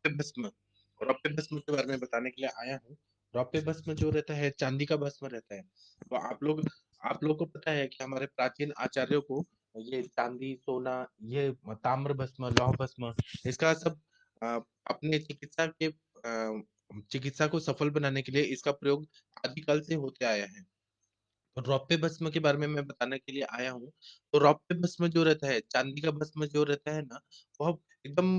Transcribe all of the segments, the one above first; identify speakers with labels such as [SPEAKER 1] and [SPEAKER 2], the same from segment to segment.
[SPEAKER 1] रौप्य भस्म। रौप्य भस्म के बारे में बताने के लिए आया हूँ। रौप्य भस्म जो रहता है चांदी का भस्म रहता है। तो आप लोग को पता है कि हमारे प्राचीन आचार्यों को ये चांदी, सोना, ये ताम्र भस्म, लौह भस्म, इसका सब अपने चिकित्सा को सफल बनाने के लिए इसका प्रयोग आदिकाल से होते आया है। तो रौप्य भस्म के बारे में मैं बताने के लिए आया हूँ। तो रौप्य भस्म जो रहता है, चांदी का भस्म जो रहता है ना, वह एकदम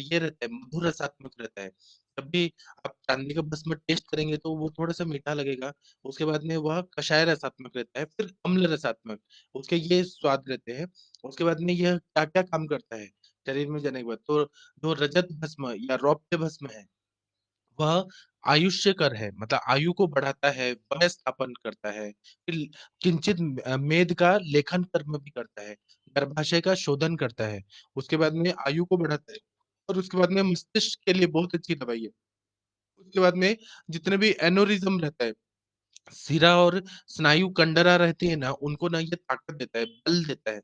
[SPEAKER 1] ये रहता है, मधुर रसात्मक रहता है। जब भी आप चांदी का भस्म टेस्ट करेंगे तो वो थोड़ा-सा मीठा लगेगा। उसके बाद में वह कषाय रसात्मक रहता है, फिर अम्ल रसात्मक, उसके ये स्वाद रहते हैं। उसके बाद में यह क्या-क्या काम करता है शरीर में जाने के बाद, तो जो रजत भस्म या रौप्य भस्म है, वह आयुष्यकर है, मतलब आयु को बढ़ाता है, वय स्थापन करता है, फिर किंचित मेद का लेखन कर्म भी करता है, गर्भाशय का शोधन करता है, उसके बाद में आयु को बढ़ाता है और उसके बाद में मस्तिष्क के लिए बहुत अच्छी दवाई है। उसके बाद में जितने भी एनोरिज्म रहता है, सिरा और स्नायु कंडरा रहती है ना, उनको ना ये ताकत देता है, बल देता है।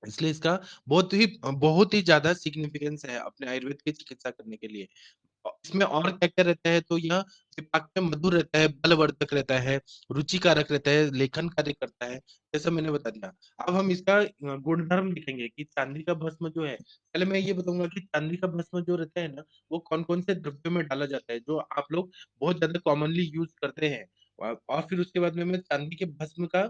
[SPEAKER 1] इसलिए इसका बहुत ही ज़्यादा सिग्निफिकेंस है अपने आयुर्वेद की चिकित्सा करने के लिए। इसमें और क्या-क्या रहता है, तो यह विपाक में मधुर रहता है, बलवर्धक रहता है, रुचिकारक रहता है, लेखन कार्य करता है, जैसा मैंने बता दिया। अब हम इसका गुणधर्म लिखेंगे कि चांदी का भस्म जो है, पहले मैं ये बताऊँगा कि चांदी का भस्म जो रहता है ना, वो कौन-कौन से द्रव्यों में डाला जाता है, जो आप लोग बहुत ज़्यादा कॉमनली यूज़ करते हैं। और फिर उसके बाद में मैं चांदी के भस्म का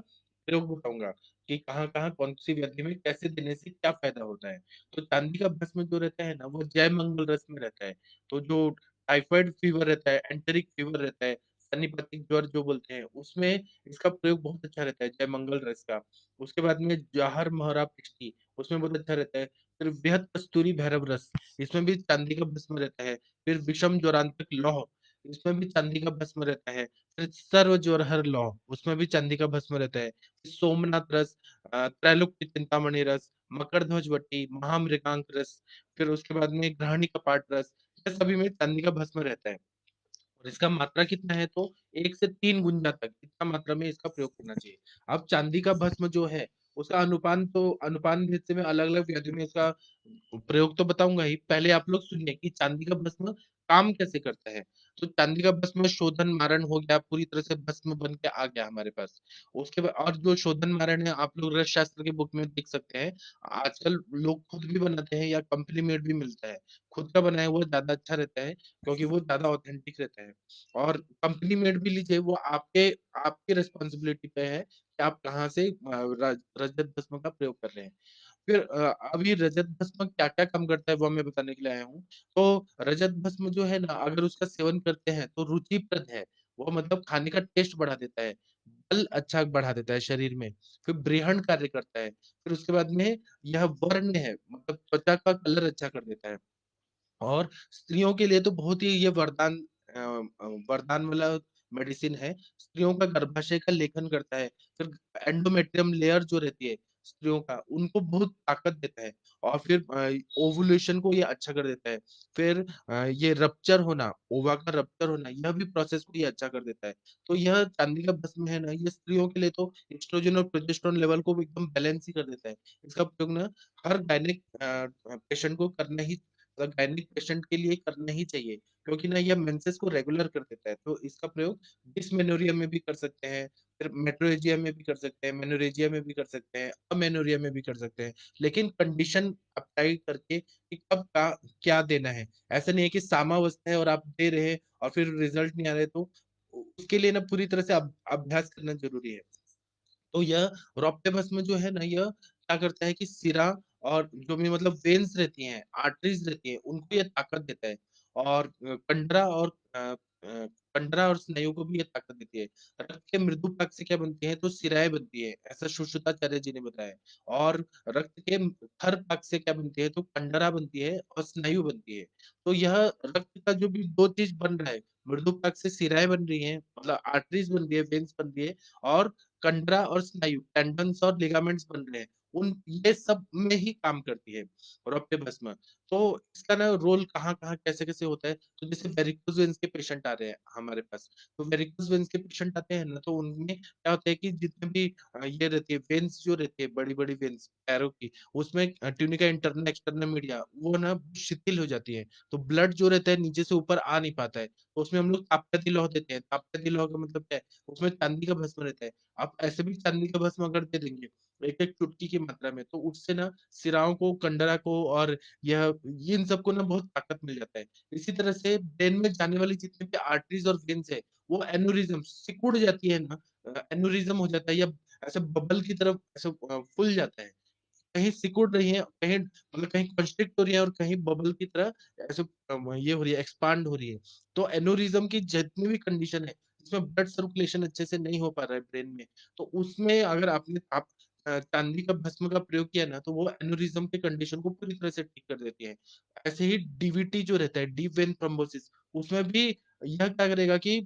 [SPEAKER 1] प्रयोग बताऊँगा कि कहाँ-कहाँ, कौन-सी व्याधि में कैसे देने से क्या फ़ायदा होता है। तो चांदी का भस्म जो रहता है ना, वो जयमंगल रस में रहता है। तो जो टाइफाइड फीवर रहता है, एंटेरिक फीवर रहता है, सन्निपातिक ज्वर जो बोलते हैं, उसमें इसका प्रयोग बहुत अच्छा रहता है, जयमंगल रस का। उसके बाद में जहर, महरा, पिष्टी, उसमें बहुत अच्छा रहता है। फिर बृहद कस्तूरी भैरव रस, इसमें भी चांदी का भस्म रहता है। फिर विषम ज्वरांतक लौह, इसमें भी चांदी का भस्म रहता है। फिर सर्व ज्वरहर लौह, उसमें भी चांदी का भस्म रहता है। सोमनाथ रस, त्रैलोक्य चिंतामणि रस, मकरध्वज वटी, महामृगांक रस, फिर उसके बाद में ग्रहणी कपाट रस, ये सभी में चांदी का भस्म रहता है। और इसका मात्रा कितना है, तो 1 से 3 गुंजा तक इतना मात्रा में इसका प्रयोग करना चाहिए। अब चांदी का भस्म जो है, उसका अनुपान भेद से मैं अलग-अलग व्याधि में इसका प्रयोग तो बताऊँगा ही। पहले आप लोग सुनिए कि चांदी का भस्म काम कैसे करता है। तो चांदी का भस्म शोधन मारण हो गया, पूरी तरह से भस्म बन के आ गया हमारे पास। उसके बाद और जो शोधन मारण है, आप लोग रस शास्त्र की बुक में देख सकते हैं। आजकल लोग खुद भी बनाते हैं या कंपनी मेड भी मिलता है। खुद का बनाया हुआ ज़्यादा अच्छा रहता है, क्योंकि वो ज़्यादा ऑथेंटिक रहता है। और कंपनी मेड भी लीजिए, वो आपके आपकी रिस्पॉन्सिबिलिटी पे है कि आप कहाँ से रजत भस्म का प्रयोग कर रहे हैं। फिर अभी रजत भस्म क्या-क्या काम करता है, वो मैं बताने के लिए आया हूँ। तो रजत भस्म जो है ना, अगर उसका सेवन करते हैं तो रुचिप्रद है। वो मतलब खाने का टेस्ट बढ़ा देता है, बल अच्छा बढ़ा देता है शरीर में, फिर ब्रेहन कार्य करता है, फिर उसके बाद में यह वर्ण है, मतलब त्वचा का कलर अच्छा कर देता है। और स्त्रियों के लिए तो बहुत ही ये वरदान वाला मेडिसिन है। स्त्रियों का गर्भाशय का लेखन करता है। फिर एंडोमेट्रियम लेयर जो रहती है स्त्रियों का, उनको बहुत ताकत देता है। और फिर ओव्यूलेशन को ये अच्छा कर देता है। फिर ये रप्चर होना, ओवा का रप्चर होना, यह भी प्रोसेस को ये अच्छा कर देता है। तो यह चांदी का भस्म है ना, ये स्त्रियों के लिए तो एस्ट्रोजन और प्रोजेस्टेरोन लेवल को भी एकदम बैलेंस ही कर देता है। इसका प्रयोग ना हर गायनिक पेशेंट को करना ही, मतलब गायनिक पेशेंट के लिए करना ही चाहिए, क्योंकि ना यह मेंसेस को रेगुलर कर देता है। तो इसका प्रयोग डिस्मेनोरिया में भी कर सकते हैं, फिर मेट्रोरेजिया में भी कर सकते हैं, मेनोरेजिया में भी कर सकते हैं, अमेनोरिया में भी कर सकते हैं। लेकिन कंडीशन अप्लाई करके कि कब का क्या देना है। ऐसा नहीं है कि सामावस्था है और आप दे रहे हैं और फिर रिजल्ट नहीं आ रहे, तो उसके लिए ना पूरी तरह से अभ्यास करना ज़रूरी है। तो यह रौप्य भस्म जो है ना, यह क्या करता है कि सिरा और जो भी मतलब वेन्स रहती हैं, आर्टरीज़ रहती हैं, उनको ये ताकत देता है। और कंडरा और स्नायु को भी ये ताकत देती है। रक्त के मृदु भाग से क्या बनती है, तो सिराएँ बनती है, ऐसा सुश्रुताचार्य जी ने बताया। और रक्त के खर भाग से क्या बनती है, तो कंडरा बनती है और स्नायु बनती है। तो यह रक्त का जो भी 2 चीज़ बन रहा है, मृदु भाग से सिराएँ बन रही हैं, मतलब आर्टरीज़ बन रही है, वेन्स बन रही है, और कंडरा और स्नायु, टेंडन्स और लिगामेंट्स बन रहे हैं, उन ये सब में ही काम करती है रॉप्टे भस्म। तो इसका ना रोल कहाँ-कहाँ, कैसे-कैसे होता है, तो जैसे वेरिकोज़ वेन्स के पेशेंट आ रहे हैं हमारे पास, तो वेरिकोज़ वेन्स के पेशेंट आते हैं ना, तो उनमें क्या होता है कि जितने भी ये रहती है वेन्स जो रहती है, बड़ी-बड़ी वेन्स पैरों की, उसमें ट्यूनिका इंटरना एक्सटर्नम मीडिया वो ना शिथिल हो जाती है। तो ब्लड जो रहता है नीचे से ऊपर आ नहीं पाता है। तो उसमें हम लोग ताप्ती लौह देते हैं। ताप्ती लौह का मतलब क्या है? उसमें चांदी का भस्म रहता है। आप ऐसे भी चांदी का भस्म अगर दे देंगे, एक-एक चुटकी की मात्रा में, तो उससे ना सिराओं को, कंडरा को और यह इन सबको ना बहुत ताकत मिल जाता है। इसी तरह से ब्रेन में जाने वाली जितनी भी आर्टरीज़ और वेन्स है, वो एन्यूरिज़्म सिकुड़ जाती है ना, एन्यूरिज़्म हो जाता है या ऐसे बबल की तरफ ऐसे फूल जाता है। कहीं सिकुड़ रही है, कहीं मतलब कहीं कंस्ट्रिक्ट हो रही है और कहीं बबल की तरह ऐसे ये हो रही है, एक्सपांड हो रही है। तो एन्यूरिज़्म की जितनी भी कंडीशन है, जिसमें ब्लड सर्कुलेशन अच्छे से नहीं हो पा रहा है ब्रेन में, तो उसमें अगर आप चांदी का भस्म का प्रयोग किया ना, तो वो एन्यूरिज़्म की कंडीशन को पूरी तरह से ठीक कर देती है। ऐसे ही डीवीटी जो रहता है, डीप वेन थ्रोम्बोसिस, उसमें भी यह क्या करेगा कि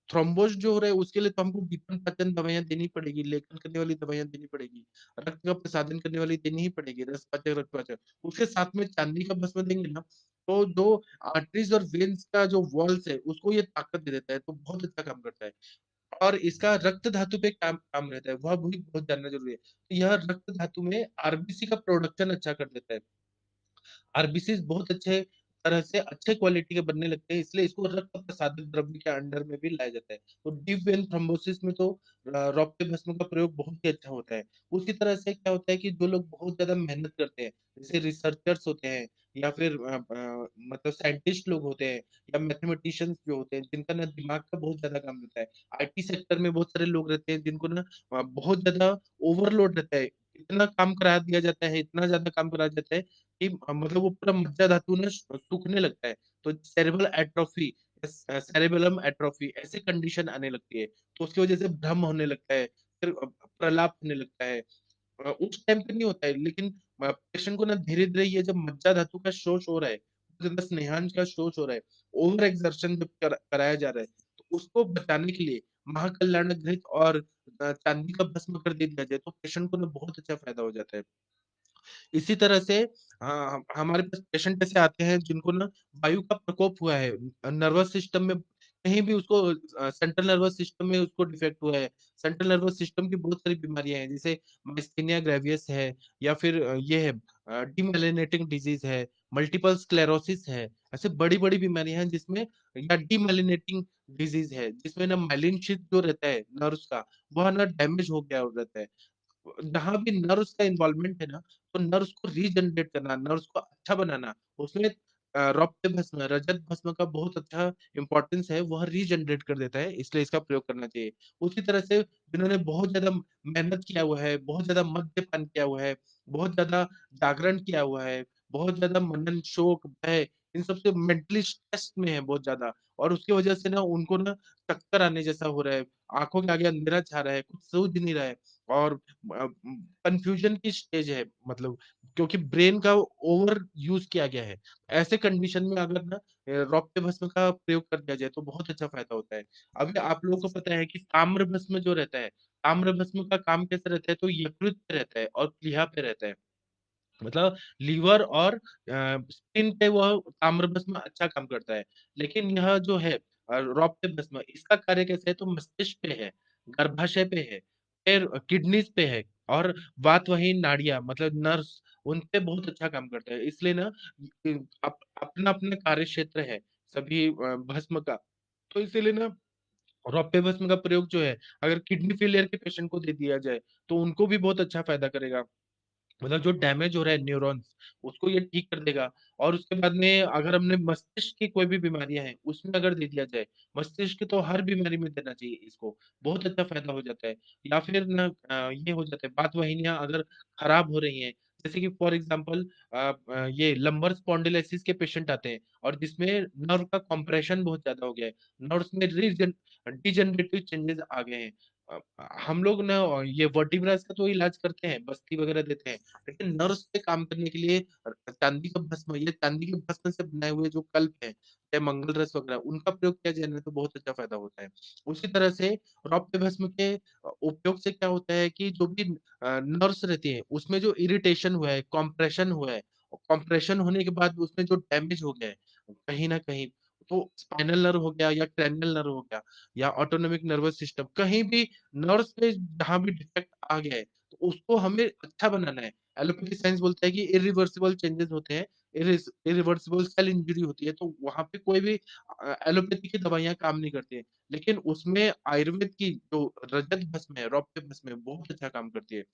[SPEAKER 1] थ्रोम्बोस जो हो रहा है, उसके लिए तो हमको विपन्न-पाचन दवाइयाँ देनी पड़ेगी, लेखन करने वाली दवाइयाँ देनी पड़ेगी। रक्त का प्रसादन करने वाली देनी ही पड़ेगी, रसपाचक, रक्तपाचक। उसके साथ में चांदी का भस्म देंगे ना, तो जो आर्टरीज़ और वेन्स का जो वॉल्स है, उसको ये ताकत दे देता है, तो बहुत अच्छा काम करता है। और इसका रक्त धातु पे काम काम रहता है, वह भी बहुत जानना ज़रूरी है। तो यह रक्त धातु में आरबीसी का प्रोडक्शन अच्छा कर देता है। आरबीसीज़ बहुत अच्छे तरह से अच्छे क्वालिटी के बनने लगते हैं, इसलिए इसको रक्त प्रसादक द्रव्य के अंडर में भी लाया जाता है। तो डीप वेन थ्रोम्बोसिस में तो रॉकटे भस्म का प्रयोग बहुत ही अच्छा होता है। उसी तरह से क्या होता है कि जो लोग बहुत ज़्यादा मेहनत करते हैं, जैसे रिसर्चर्स होते हैं या फिर मतलब साइंटिस्ट लोग होते हैं या मैथमेटिशियंस जो होते हैं, जिनका ना दिमाग का बहुत ज़्यादा काम रहता है। आईटी सेक्टर में बहुत सारे लोग रहते हैं, जिनको ना बहुत ज़्यादा ओवरलोड रहता है। इतना काम करा दिया जाता है, इतना ज़्यादा काम कराया जाता है कि मतलब वो पूरा मज्जा धातु ना सूखने लगता है। तो सेरेब्रल एट्रोफी सेरेबेलम एट्रोफी ऐसी कंडीशन आने लगती है। तो उसकी वजह से भ्रम होने लगता है, फिर प्रलाप होने लगता है। उस टाइम पे नहीं होता है लेकिन पेशेंट को ना धीरे-धीरे ये जब मज्जा धातु का शोष हो रहा है, ज़्यादा स्नेहांश का शोष हो रहा है, ओवर एक्सर्शन जब कराया जा रहा है, तो उसको बचाने के लिए महाकल्याण घृत और चांदी का भस्म कर दे दिया जाए, तो पेशेंट को ना बहुत अच्छा फ़ायदा हो जाता है। इसी तरह से हमारे पास पेशेंट ऐसे आते हैं जिनको ना वायु का प्रकोप हुआ है। नर्वस सिस्टम में कहीं भी उसको सेंट्रल नर्वस सिस्टम में उसको डिफेक्ट हुआ है। सेंट्रल नर्वस सिस्टम की बहुत सारी बीमारियाँ हैं, जैसे मायस्थेनिया ग्रेवियस है या फिर ये है डीमायलिनेटिंग डिजीज़ है, मल्टीपल स्क्लेरोसिस है। ऐसे बड़ी-बड़ी बीमारियाँ हैं जिसमें या डीमायलिनेटिंग डिजीज़ है, जिसमें ना मायलिन शीथ जो रहता है नर्व्स का, वह ना डैमेज हो गया रहता है। जहाँ भी नर्व्स का इन्वॉल्वमेंट है ना, तो नर्व्स को रीजनरेट करना, नर्व्स को अच्छा बनाना, उसमें रौप्य भस्म, रजत भस्म का बहुत अच्छा इम्पोर्टेंस है, वह रीजनरेट कर देता है, इसलिए इसका प्रयोग करना चाहिए। उसी तरह से जिन्होंने बहुत ज़्यादा मेहनत किया हुआ है, बहुत ज़्यादा मद्यपान किया हुआ है, बहुत ज़्यादा जागरण किया हुआ है, बहुत ज़्यादा मनन, शोक, भय, इन सब से मेंटली स्ट्रेस में है बहुत ज़्यादा और उसकी वजह से ना उनको ना चक्कर आने जैसा हो रहा है, आँखों के आगे अंधेरा छा रहा है, कुछ सूझ नहीं रहा है और कन्फ्यूजन की स्टेज है मतलब क्योंकि ब्रेन का ओवर यूज़ किया गया है। ऐसे कंडीशन में अगर ना रौप्य भस्म का प्रयोग कर दिया जाए तो बहुत अच्छा फ़ायदा होता है। अभी आप लोगों को पता है कि ताम्र भस्म जो रहता है, ताम्र भस्म का काम कैसे रहता है तो यकृत पे रहता है और प्लीहा पे रहता है। मतलब लीवर और स्किन पे वह ताम्रभस्म अच्छा काम करता है। लेकिन यह जो है रौप्य भस्म इसका कार्य कैसे है तो मस्तिष्क पे है, गर्भाशय पे है, फिर किडनीज़ पे है और वातवाहिनी नाड़ियाँ मतलब नर्व्स उन पे बहुत अच्छा काम करता है। इसलिए ना अपना-अपना कार्य क्षेत्र है सभी भस्म का। तो इसीलिए ना रौप्य भस्म का प्रयोग जो है, अगर किडनी फेलियर के पेशेंट को दे दिया जाए, तो उनको भी बहुत अच्छा फ़ायदा करेगा। मतलब जो डैमेज हो रहा है न्यूरॉन्स, उसको ये ठीक कर देगा और उसके बाद में अगर हमने मस्तिष्क की कोई भी बीमारियाँ हैं, उसमें अगर दे दिया जाए, मस्तिष्क की तो हर बीमारी में देना चाहिए इसको, बहुत अच्छा फ़ायदा हो जाता है। या फिर ना ये हो जाता है बातवाहिनियाँ अगर खराब हो रही हैं, जैसे कि फॉर एग्ज़ाम्पल ये लंबर स्पॉन्डिलोसिस के पेशेंट आते हैं और जिसमें नर्व का कंप्रेशन बहुत ज़्यादा हो गया है, नर्व्स में डिजेनरेटिव चेंजेज़ आ गए हैं। हम लोग ना ये वर्टिब्रास का तो इलाज करते हैं, बस्ती वगैरह देते हैं, लेकिन नर्व्स पे काम करने के लिए चांदी का भस्म, ये चांदी के भस्म से बनाए हुए जो कल्प है, चाहे मंगल रस वगैरह, उनका प्रयोग किया जाए ना तो बहुत अच्छा फायदा होता है। उसी तरह से रौप्य भस्म के उपयोग से क्या होता है कि जो भी नर्व्स रहती है, उसमें जो इरिटेशन हुआ है, कॉम्प्रेशन हुआ है, कॉम्प्रेशन होने के बाद उसमें जो डैमेज हो गया है, कहीं न कहीं, तो स्पाइनल नर्व हो गया या क्रैनियल नर्व हो गया या ऑटोनॉमिक नर्वस सिस्टम, कहीं भी नर्व्स पे जहाँ भी डिफेक्ट आ गया है, तो उसको हमें अच्छा बनाना है। एलोपैथी साइंस बोलता है कि इरिवर्सिबल चेंजेस होते हैं, इरिवर्सिबल सेल इंजरी होती है, तो वहाँ पे कोई भी एलोपैथी की दवाइयाँ काम नहीं करती हैं। लेकिन उसमें आयुर्वेद की जो रजत भस्म है, रौप्य भस्म है, बहुत अच्छा काम करती है।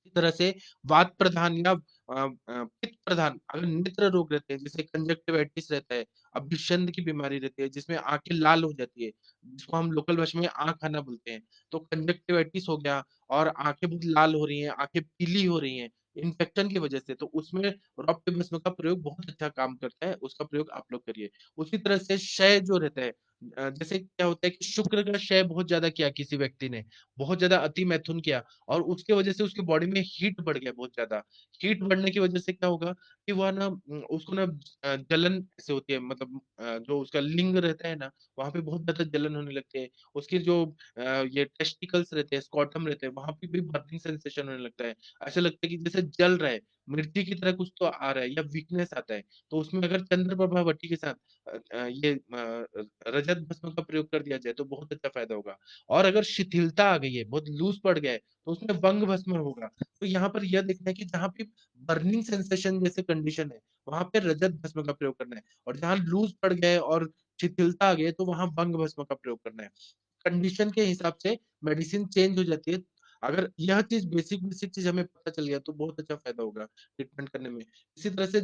[SPEAKER 1] इसी तरह से वात प्रधान या पित्त प्रधान अगर नेत्र रोग रहते हैं, जैसे कंजक्टिवाइटिस रहता है, अभिशंद की बीमारी रहती है, जिसमें आँखें लाल हो जाती है, जिसको हम लोकल भाषा में आँख आना बोलते हैं। तो कंजक्टिवाइटिस हो गया और आँखें बहुत लाल हो रही हैं, आँखें पीली हो रही हैं, इन्फेक्शन की वजह से, तो उसमें रक्त भस्म का प्रयोग बहुत अच्छा काम करता है, उसका प्रयोग आप लोग करिए। उसी तरह से क्षय जो रहता है, जैसे क्या होता है कि शुक्र का क्षय बहुत ज़्यादा किया किसी व्यक्ति ने, बहुत ज़्यादा अति मैथुन किया, और उसके वजह से उसकी बॉडी में हीट बढ़ गया बहुत ज़्यादा। हीट बढ़ने की वजह से क्या होगा कि वह ना उसको ना जलन ऐसे होती है, मतलब जो उसका लिंग रहता है ना, वहाँ पे बहुत ज़्यादा जलन होने लगती है। उसकी जो ये टेस्टिकल्स रहते हैं, स्क्रॉटम रहते हैं, वहाँ पे भी बर्निंग सेंसेशन होने लगता है। ऐसा लगता है कि जैसे जल रहा है, मिर्ची की तरह कुछ तो आ रहा है या वीकनेस आता है। तो उसमें अगर चंद्रप्रभा वटी के साथ ये रजत भस्म का प्रयोग कर दिया जाए तो बहुत अच्छा फ़ायदा होगा। और अगर शिथिलता आ गई है, बहुत लूज़ पड़ गया है, तो उसमें वंग भस्म होगा। तो यहाँ पर यह देखना है कि जहाँ पे बर्निंग सेंसेशन जैसे कंडीशन है, वहाँ पे रजत भस्म का प्रयोग करना है, और जहाँ लूज़ पड़ गया है और शिथिलता आ गई है, तो वहाँ वंग भस्म का प्रयोग करना है। कंडीशन के हिसाब से मेडिसिन चेंज हो जाती है। अगर यह चीज़ बेसिक बेसिक चीज़ हमें पता चल गया तो बहुत अच्छा फ़ायदा होगा ट्रीटमेंट करने में। इसी तरह से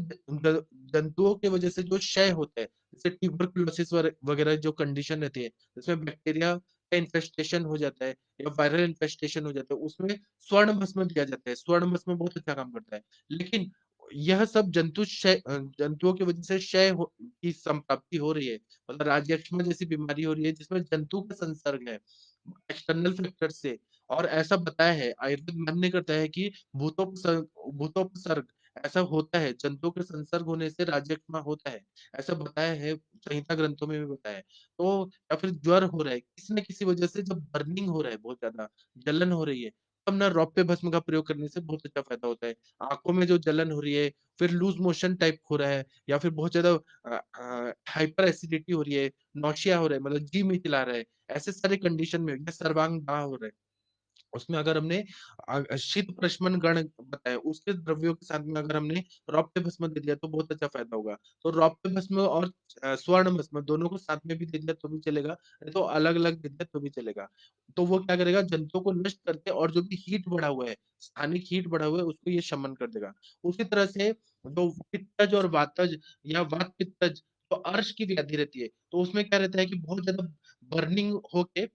[SPEAKER 1] जंतुओं की वज़ह से जो क्षय होता है, जैसे ट्यूबरकुलोसिस वगैरह जो कंडीशन रहती है, जिसमें बैक्टीरिया का इन्फेस्टेशन हो जाता है या वायरल इन्फेस्टेशन हो जाता है, उसमें स्वर्ण भस्म दिया जाता है। स्वर्ण भस्म बहुत अच्छा काम करता है। लेकिन यह सब जंतुओं की वज़ह से क्षय हो की संप्राप्ति हो रही है। मतलब राजयक्ष्मा जैसी बीमारी हो रही है जिसमें जंतु का संसर्ग है, एक्सटर्नल फैक्टर से। और ऐसा बताया है, आयुर्वेद मान्य करता है कि भूतोपसर्ग ऐसा होता है, जंतुओं के संसर्ग होने से राजयक्ष्मा होता है, ऐसा बताया है, संहिता ग्रंथों में भी बताया है। तो या फिर ज्वर हो रहा है, किसी न किसी वजह से जब बर्निंग हो रहा है, बहुत ज़्यादा जलन हो रही है, तब ना रौप्य भस्म का प्रयोग करने से बहुत अच्छा फ़ायदा होता है। आँखों में जो जलन हो रही है, फिर लूज़ मोशन टाइप हो रहा है, या फिर बहुत ज़्यादा हाइपर एसिडिटी हो रही है, नौसिया हो रहा है, मतलब जी मिचला रहा है, ऐसे सारे कंडीशन में या सर्वांग दाह हो रहा है, उसमें अगर हमने शीत प्रशमन गण बताया, उसके द्रव्यों के साथ में अगर हमने रौप्य भस्म दे दिया तो बहुत अच्छा फ़ायदा होगा। तो रौप्य भस्म और स्वर्ण भस्म दोनों को साथ में भी दे दिया तो भी चलेगा, नहीं तो अलग-अलग दे दिया तो भी चलेगा। तो वो क्या करेगा, जंतुओं को नष्ट करके और जो भी हीट बढ़ा हुआ है, स्थानिक हीट बढ़ा हुआ है, उसको ये शमन कर देगा। उसी तरह से जो पित्तज और वातज या वात-पित्तज, तो अर्श की व्याधि रहती है, तो उसमें क्या रहता है कि बहुत ज़्यादा बर्निंग होके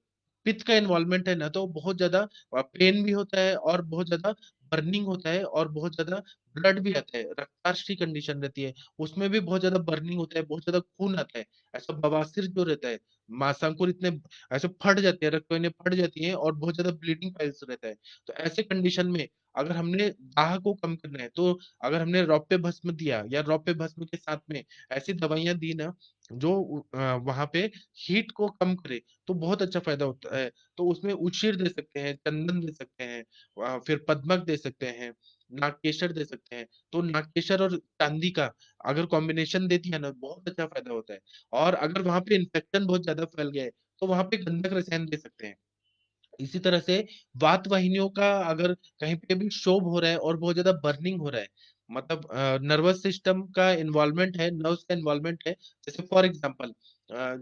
[SPEAKER 1] पित्त का इन्वॉल्वमेंट है ना, तो बहुत ज़्यादा पेन भी होता है और बहुत ज़्यादा बर्निंग होता है और बहुत ज़्यादा ब्लड भी आता है, रक्ताल्प की कंडीशन रहती है, उसमें भी बहुत ज़्यादा बर्निंग होता है, बहुत ज़्यादा खून आता है। ऐसा बवासीर जो रहता है, मांसांकुर इतने ऐसे फट जाते हैं, रक्तवाहिनियाँ फट जाती हैं और बहुत ज़्यादा ब्लीडिंग पाइल्स रहता है। तो ऐसे कंडीशन में अगर हमने दाह को कम करना है, तो अगर हमने रौप्य भस्म दिया या रौप्य भस्म के साथ में ऐसी दवाइयाँ दी ना, जो वहाँ पे हीट को कम करे, तो बहुत अच्छा फ़ायदा होता है। तो उसमें उशिर दे सकते हैं, चंदन दे सकते हैं, फिर पद्मक दे सकते हैं, नागकेशर दे सकते हैं। तो नागकेशर और चांदी का अगर कॉम्बिनेशन दे दिया ना, बहुत अच्छा फ़ायदा होता है। और अगर वहाँ पे इन्फेक्शन बहुत ज़्यादा फैल गया है, तो वहाँ पे गंधक रसायन दे सकते हैं। इसी तरह से वात वाहिनियों का अगर कहीं पे भी क्षोभ हो रहा है और बहुत ज़्यादा बर्निंग हो रहा है, मतलब नर्वस सिस्टम का इन्वॉल्वमेंट है, नर्व्स का इन्वॉल्वमेंट है, जैसे फॉर एग्ज़ाम्पल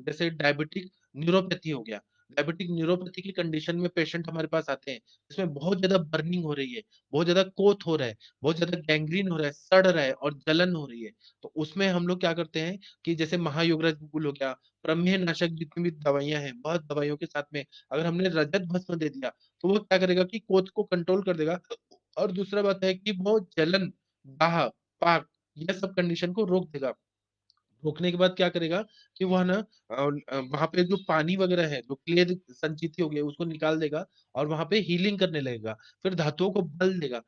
[SPEAKER 1] जैसे डायबिटिक न्यूरोपैथी हो गया। डायबिटिक न्यूरोपैथी की कंडीशन में पेशेंट हमारे पास आते हैं, जिसमें बहुत ज़्यादा बर्निंग हो रही है, बहुत ज़्यादा कोत हो रहा है, बहुत ज़्यादा गैंग्रीन हो रहा है, सड़ रहा है और जलन हो रही है। तो उसमें हम लोग क्या करते हैं कि जैसे महायोगराज गुल हो गया, प्रमेह नाशक जितनी भी दवाइयाँ हैं, बहुत दवाइयों के साथ में अगर हमने रजत भस्म दे दिया, तो वो क्या करेगा कि कोथ को कंट्रोल कर देगा। और दूसरा बात है कि वो जलन, दाह, पाक, ये सब कंडीशन को रोक देगा। रोकने के बाद क्या करेगा कि वह ना वहाँ पे जो पानी वगैरह है, जो क्लेद संचित हो गया, उसको निकाल देगा और वहाँ पे हीलिंग करने लगेगा। फिर धातुओं को बल देगा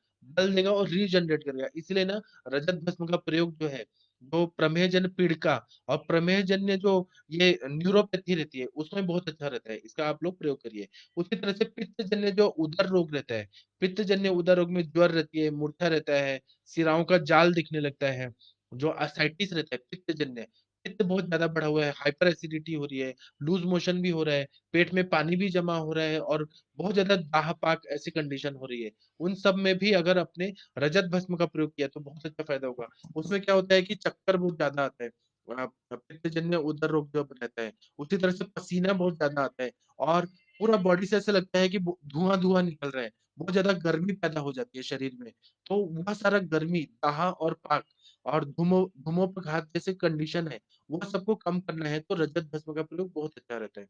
[SPEAKER 1] और रीजनरेट करेगा। इसलिए ना रजत भस्म का प्रयोग जो है, जो प्रमेहजन्य पीड़िका और प्रमेहजन्य जो ये न्यूरोपैथी रहती है, उसमें बहुत अच्छा रहता है। इसका आप लोग प्रयोग करिए। उसी तरह से पित्तजन्य जो उदर रोग रहता है, पित्तजन्य उदर रोग में ज्वर रहती है, मूर्छा रहता है, सिराओं का जाल दिखने लगता है, जो असाइटिस रहता है पित्तजन्य, पित्त बहुत ज्यादा बढ़ा हुआ है, हाइपर एसिडिटी हो रही है, लूज मोशन भी हो रहा है, पेट में पानी भी जमा हो रहा है और बहुत ज्यादा दाह पाक ऐसी कंडीशन हो रही है, उन सब में भी अगर अपने रजत भस्म का प्रयोग किया तो बहुत अच्छा फायदा होगा। उसमें क्या होता है कि चक्कर बहुत ज्यादा आता है, पित्तजन्य उदर रोग जो रहता है, उसी तरह से पसीना बहुत ज्यादा आता है और पूरा बॉडी से ऐसा लगता है कि धुआं धुआं निकल रहा है, बहुत ज्यादा गर्मी पैदा हो जाती है शरीर में। तो वह सारा गर्मी, दाह और पाक और धूमोपघात जैसे कंडीशन है, वो सबको कम करना है तो रजत भस्म का प्रयोग बहुत अच्छा रहता है।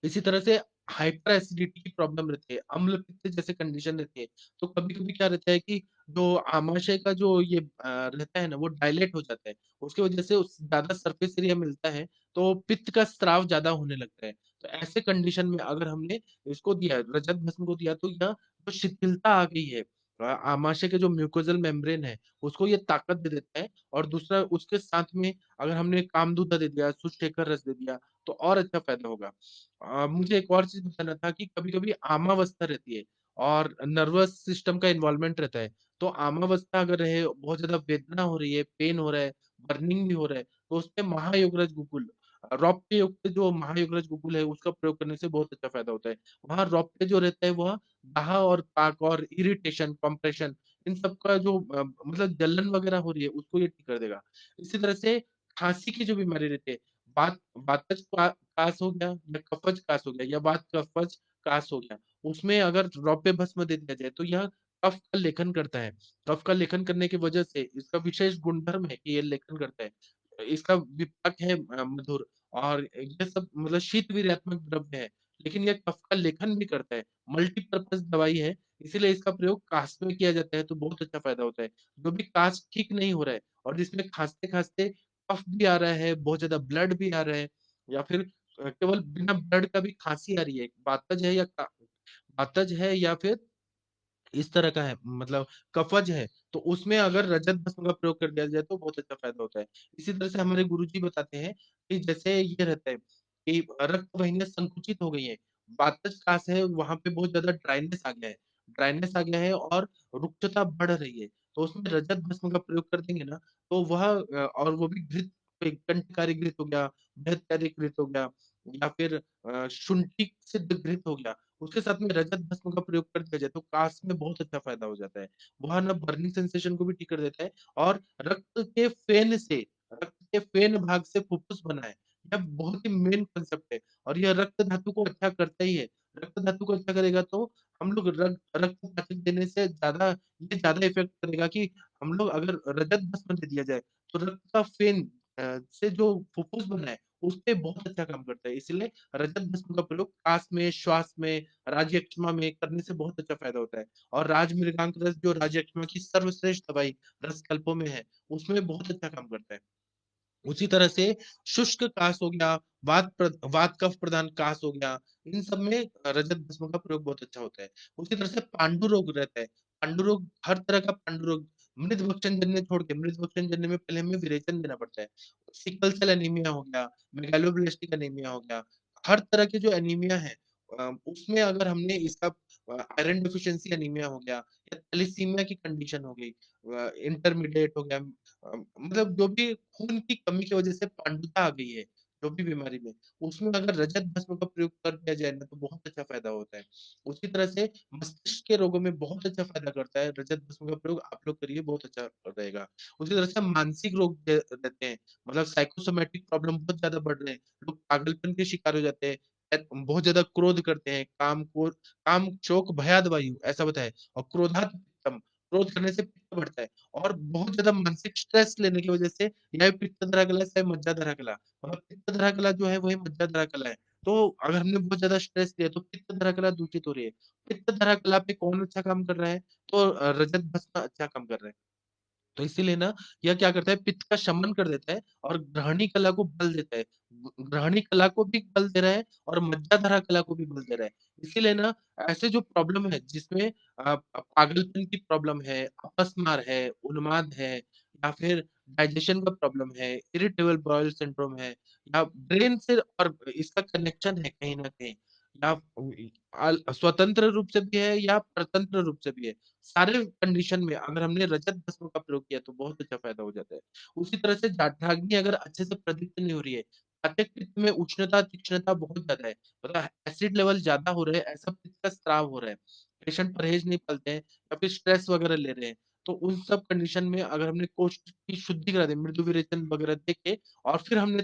[SPEAKER 1] इसी तरह से हाइपर एसिडिटी की प्रॉब्लम रहती है, अम्ल पित्त जैसे कंडीशन रहती है, तो कभी-कभी क्या रहता है कि जो आमाशय का जो ये रहता है ना, वो डायलेट हो जाता है। उसकी वजह से उस ज़्यादा सरफेस एरिया मिलता है, तो पित्त का स्राव ज़्यादा होने लगता है। तो ऐसे कंडीशन में अगर हमने इसको दिया, रजत भस्म को दिया, तो यह जो शिथिलता आ गई है आमाशय के जो म्यूकोज़ल मेम्ब्रेन है, उसको ये ताकत दे देता है और दूसरा उसके साथ में अगर हमने कामधुता दे दिया, सुष्ठेकर रस दे दिया, तो और अच्छा फ़ायदा होगा। मुझे एक और चीज़ बताना था कि कभी-कभी आमावस्था रहती है और नर्वस सिस्टम का इन्वॉल्वमेंट रहता है। तो आमावस्था अगर रहे, बहुत ज़्यादा वेदना हो रही है, पेन हो रहा है, बर्निंग भी हो रहा है, तो उसपे महायोगराज गुकुल रौप्य युक्त जो महायोगराज गुकुल है, उसका प्रयोग करने से बहुत अच्छा फ़ायदा होता है। वहाँ रौप्य जो रहता है, वह दाह और पाक और इरिटेशन, कंप्रेशन, इन सब का जो मतलब जलन वगैरह हो रही है, उसको ये ठीक कर देगा। इसी तरह से खाँसी की जो बीमारी रहती है, वातज कास हो गया या कफज कास हो गया या वात कफज कास हो गया, उसमें अगर रौप्य भस्म दे दिया जाए तो यह कफ का लेखन करता है। कफ का लेखन करने की वजह से इसका विशेष गुणधर्म है कि ये लेखन करता है। इसका विपाक है मधुर और ये सब मतलब शीत वीर्यात्मक द्रव्य है, लेकिन ये कफ का लेखन भी करता है। मल्टीपर्पज़ दवाई है, इसीलिए इसका प्रयोग कास में किया जाता है तो बहुत अच्छा फ़ायदा होता है। जो भी कास ठीक नहीं हो रहा है और जिसमें खाँसते-खाँसते कफ भी आ रहा है, बहुत ज़्यादा ब्लड भी आ रहा है या फिर केवल बिना ब्लड का भी खाँसी आ रही है, वातज है या फिर इस तरह का है मतलब कफ़ज है, तो उसमें अगर रजत भस्म का प्रयोग कर दिया जाए तो बहुत अच्छा फ़ायदा होता है। इसी तरह से हमारे गुरुजी बताते हैं कि जैसे ये रहता है कि रक्त वाहिनियाँ संकुचित हो गई हैं, वातज-कास है वहाँ पे बहुत ज़्यादा ड्राइनेस आ गया है और रुक्षता बढ़ रही है, तो उसमें रजत भस्म का प्रयोग कर देंगे ना, तो वह और वो भी घृत पे कंठकारी घृत हो गया, बृहत्यादि घृत हो गया या फिर शुंठी सिद्ध घृत हो गया, उसके साथ में रजत भस्म का प्रयोग कर दिया जाए तो कास में बहुत अच्छा फ़ायदा हो जाता है। वह ना बर्निंग सेंसेशन को भी ठीक कर देता है और रक्त के फेन भाग से फुफ्फुस बना है। यह बहुत ही मेन कांसेप्ट है और यह रक्त धातु को अच्छा करता ही है। रक्त धातु को अच्छा करेगा तो हम लोग रक्त पाचक देने से ज़्यादा इफ़ेक्ट करेगा कि हम लोग अगर रजत भस्म दे दिया जाए, तो रक्त का फेन से जो फुफ्फुस बना है, उसपे बहुत अच्छा काम करता है। इसलिए रजत भस्म का प्रयोग कास में, श्वास में, राज्य में करने से बहुत अच्छा फ़ायदा होता है और राजमृगांक रस जो राज्य की सर्वश्रेष्ठ दवाई रसकल्पों में है, उसमें बहुत अच्छा काम करता है। उसी तरह से शुष्क कास हो गया, वात कफ प्रदान कास हो गया, इन सब में रजत भस्म का प्रयोग बहुत अच्छा होता है। उसी तरह से पांडु रोग रहता है, पांडु रोग हर तरह का पांडु रोग मृतभक्षण छोड़ के मृतभक्षण जन्य में पहले हमें विरेचन देना पड़ता है। सिकल सेल एनीमिया हो गया, मेगालोब्लास्टिक एनीमिया हो गया, हर तरह के जो एनीमिया है उसमें अगर हमने इसका आयरन डेफिशिएंसी एनीमिया हो गया या थैलेसीमिया की कंडीशन हो गई इंटरमीडिएट हो गया मतलब जो भी खून की कमी की वजह से पांडुता आ गई है, जो भी बीमारी में, उसमें अगर रजत भस्म का प्रयोग कर दिया जाए ना, तो बहुत अच्छा फ़ायदा होता है। उसी तरह से मस्तिष्क के रोगों में बहुत अच्छा फ़ायदा करता है, रजत भस्म का प्रयोग आप लोग करिए, बहुत अच्छा रहेगा। उसी तरह से मानसिक रोग रहते हैं, मतलब साइकोसोमैटिक प्रॉब्लम बहुत ज़्यादा बढ़ रहे हैं, लोग पागलपन के शिकार हो जाते हैं, बहुत ज़्यादा क्रोध करते हैं, काम, शोक, भयाद वायु ऐसा बताया और क्रोधात पित्तम, क्रोध करने से पित्त बढ़ता है। और बहुत ज़्यादा मानसिक स्ट्रेस लेने की वजह से या पित्तधरा कला से मज्जाधरा कला मतलब पित्तधरा कला जो है वही मज्जाधरा कला है। तो अगर हमने बहुत ज़्यादा स्ट्रेस लिया तो पित्तधरा कला दूषित हो रही है। पित्तधरा कला पे कौन अच्छा काम कर रहा है? तो रजत भस्म अच्छा काम कर रहा है। तो इसीलिए ना यह क्या करता है पित्त का शमन कर देता है और ग्रहणी कला को बल देता है। ग्रहणी कला को भी बल दे रहा है और मज्जाधारा कला को भी बल दे रहा है। इसीलिए ना ऐसे जो प्रॉब्लम है जिसमें पागलपन की प्रॉब्लम है, अपस्मार है, उन्माद है या फिर डाइजेशन का प्रॉब्लम है, इरिटेबल बाउल सिंड्रोम है या ब्रेन से और इसका कनेक्शन है कहीं न कहीं या स्वतंत्र रूप से भी है या परतंत्र रूप से भी है। सारे कंडीशन में अगर हमने रजत भस्म का प्रयोग किया तो बहुत अच्छा फ़ायदा हो जाता है। उसी तरह से जाठराग्नि अगर अच्छे से प्रदीप्त नहीं हो रही है, पाचक पित्त में उष्णता, तीक्ष्णता बहुत ज़्यादा है, मतलब एसिड लेवल ज़्यादा हो रहा है, ऐसा पित्त का स्राव हो रहा है, पेशेंट परहेज नहीं पालते हैं या फिर स्ट्रेस वगैरह ले रहे हैं, तो उन सब कंडीशन में अगर हमने कोष्ठ की शुद्धि करा दी, मृदु विरेचन वगैरह दे के और फिर हमने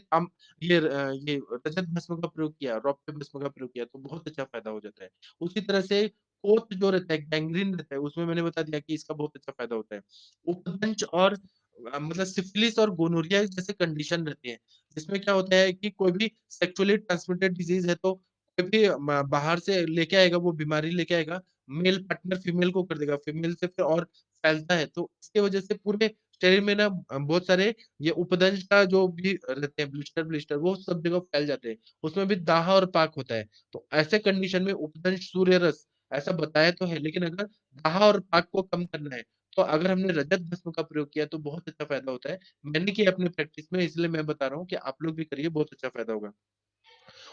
[SPEAKER 1] ये रजत भस्म का प्रयोग किया, रौप्य भस्म का प्रयोग किया, तो बहुत अच्छा फ़ायदा हो जाता है। उसी तरह से कोष्ठ जो रहता है, गैंग्रीन रहता है, उसमें मैंने बता दिया कि इसका बहुत अच्छा फ़ायदा होता है। उपदंश और मतलब सिफिलिस और गोनोरिया जैसे कंडीशन रहती है, जिसमें क्या होता है कि कोई भी सेक्सुअली ट्रांसमिटेड डिज़ीज़ है तो कोई भी बाहर से लेके आएगा, वो बीमारी लेके आएगा, मेल पार्टनर फीमेल को कर देगा, फीमेल से फिर और फैलता है, तो इसकी वजह से पूरे शरीर में ना बहुत सारे ये उपदंश का जो भी रहते हैं ब्लिस्टर-ब्लिस्टर वो सब जगह फैल जाते हैं। उसमें भी दाह और पाक होता है। तो ऐसे कंडीशन में उपदंश सूर्य रस ऐसा बताया तो है, लेकिन अगर दाह और पाक को कम करना है, तो अगर हमने रजत भस्म का प्रयोग किया तो बहुत अच्छा फ़ायदा होता है। मैंने किया अपनी प्रैक्टिस में इसलिए मैं बता रहा हूँ कि आप लोग भी करिए बहुत अच्छा फ़ायदा होगा।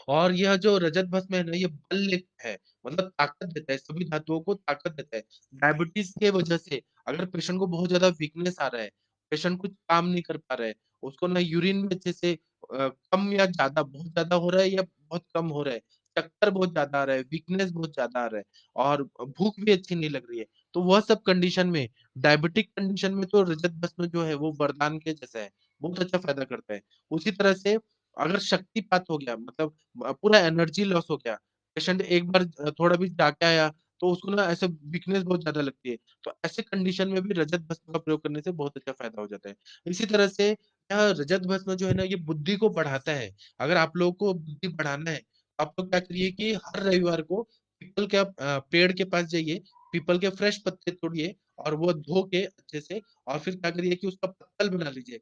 [SPEAKER 1] और यह जो रजत भस्म है ना, ये बल है, मतलब ताकत देता है, सभी धातुओं को ताकत देता है। डायबिटीज़ के वजह से अगर पेशेंट को बहुत ज़्यादा वीकनेस आ रहा है, पेशेंट कुछ काम नहीं कर पा रहा है, उसको ना यूरिन में अच्छे से कम या ज़्यादा, बहुत ज़्यादा हो रहा है या बहुत कम हो रहा है, चक्कर बहुत ज़्यादा आ रहा है, वीकनेस बहुत ज़्यादा आ रहा है और भूख भी अच्छी नहीं लग रही है, तो वह सब कंडीशन में डायबिटिक कंडीशन में तो रजत भस्म जो है वो वरदान के जैसा है, बहुत अच्छा फ़ायदा करता है। उसी तरह से अगर शक्तिपात हो गया मतलब पूरा एनर्जी लॉस हो गया। पेशेंट एक बार थोड़ा भी जाके आया, तो उसको ना ऐसे वीकनेस बहुत ज़्यादा लगती है। तो ऐसे कंडीशन में भी रजत भस्म का प्रयोग करने से बहुत अच्छा फ़ायदा हो जाता है। इसी तरह से यह रजत भस्म जो है ना, ये बुद्धि को बढ़ाता है। अगर आप लोगों को बुद्धि बढ़ाना है, आप लोग क्या करिए कि हर रविवार को पीपल के पेड़ के पास जाइए, पीपल के फ्रेश पत्ते तोड़िए और वो धो के अच्छे से और फिर क्या करिए कि उसका पत्तल बना लीजिए।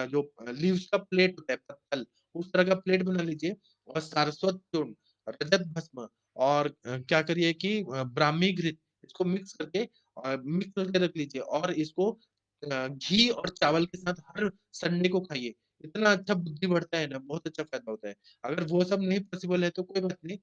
[SPEAKER 1] जो लीव्स का प्लेट होता है पत्तल, उस तरह का प्लेट बना लीजिए और सारस्वत चूर्ण, रजत भस्म और क्या करिए कि ब्राह्मी घृत इसको मिक्स करके रख लीजिए और इसको घी और चावल के साथ हर संडे को खाइए। इतना अच्छा बुद्धि बढ़ता है ना, बहुत अच्छा फ़ायदा होता है। अगर वो सब नहीं पॉसिबल है तो कोई बात नहीं,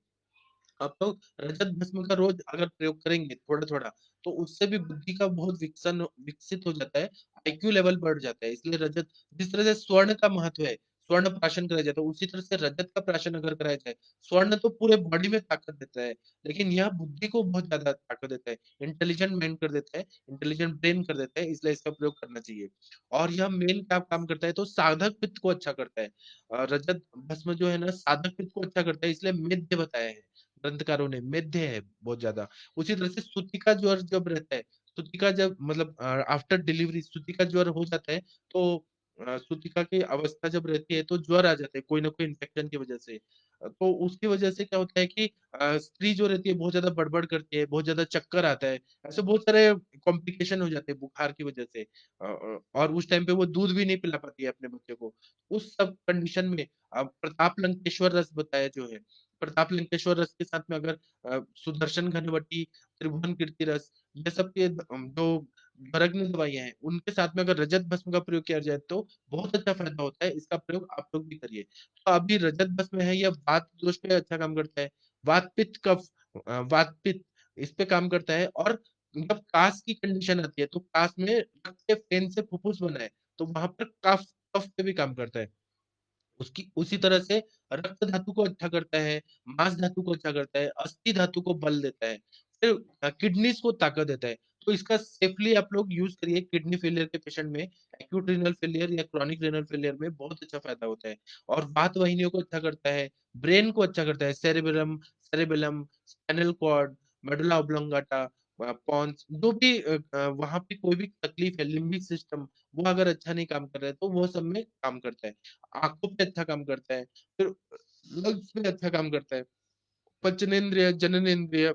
[SPEAKER 1] आप लोग रजत भस्म का रोज़ अगर प्रयोग करेंगे थोड़ा-थोड़ा, तो उससे भी बुद्धि का बहुत विकसित हो जाता है, आईक्यू लेवल बढ़ जाता है। इसलिए रजत जिस तरह से स्वर्ण का महत्व है, स्वर्ण प्राशन कराया जाता है, उसी तरह से रजत का प्राशन अगर कराया जाए, स्वर्ण तो पूरे बॉडी में ताकत देता है, लेकिन यह बुद्धि को बहुत ज़्यादा ताकत देता है, इंटेलिजेंट माइंड कर देता है, इंटेलिजेंट ब्रेन कर देता है, इसलिए इसका प्रयोग करना चाहिए। और यह मेन क्या काम करता है, तो साधक पित्त को अच्छा करता है। रजत भस्म जो है ना, साधक पित्त को अच्छा करता है, इसलिए मेद्य बताया है। ग्रंथकारों ने मेद्य है बहुत ज़्यादा। उसी तरह से सूतिका ज्वर जब रहता है, सूतिका जब मतलब आफ्टर डिलीवरी सूतिका ज्वर हो जाता है, तो सूतिका की अवस्था जब रहती है तो ज्वर आ जाता है, कोई ना कोई इन्फेक्शन की वजह से। तो उसकी वजह से क्या होता है कि स्त्री जो रहती है बहुत ज़्यादा बड़बड़ करती है, बहुत ज़्यादा चक्कर आता है, ऐसे बहुत सारे कॉम्प्लिकेशन हो जाते हैं बुखार की वजह से। और उस टाइम पे वो दूध भी नहीं पिला पाती है अपने बच्चे को। उस सब कंडीशन में प्रताप लंकेश्वर रस बताया जो है, प्रताप लंकेश्वर रस के साथ में अगर सुदर्शन घनवटी, त्रिभुवन कीर्ति रस ये सब के जो बरग्न दवाइयाँ हैं, उनके साथ में अगर रजत भस्म का प्रयोग किया जाए तो बहुत अच्छा फ़ायदा होता है। इसका प्रयोग आप लोग भी करिए। तो अभी रजत भस्म है ये वात दोष पे अच्छा काम करता है। वात पित्त कफ वात पित्त इस पे काम करता है और जब कास की कंडीशन आती है तो कास में रक्त के फेन से फुफ्फुस बना है, तो वहाँ पर कफ कफ पे भी काम करता है। उसकी उसी तरह से रक्त धातु को अच्छा करता है, मांस धातु को अच्छा करता है, अस्थि धातु को बल देता है, फिर किडनीज़ को ताकत देता है। तो इसका सेफली आप लोग यूज़ करिए किडनी फेलियर के पेशेंट में, एक्यूट रीनल फेलियर या क्रोनिक रीनल फेलियर में बहुत अच्छा फ़ायदा होता है। और वात वाहिनियों को अच्छा करता है, ब्रेन को अच्छा करता है, cerebellum cerebellum, spinal cord, medulla oblongata, pons जो भी वहाँ पे कोई भी तकलीफ है, लिम्बिक सिस्टम वो अगर अच्छा नहीं काम कर रहा है, तो वो सब में काम करता है। आँखों पे अच्छा काम करता है, फिर लंग्स पे अच्छा काम करता है, पचनेंद्रिय, जननेंद्रिय,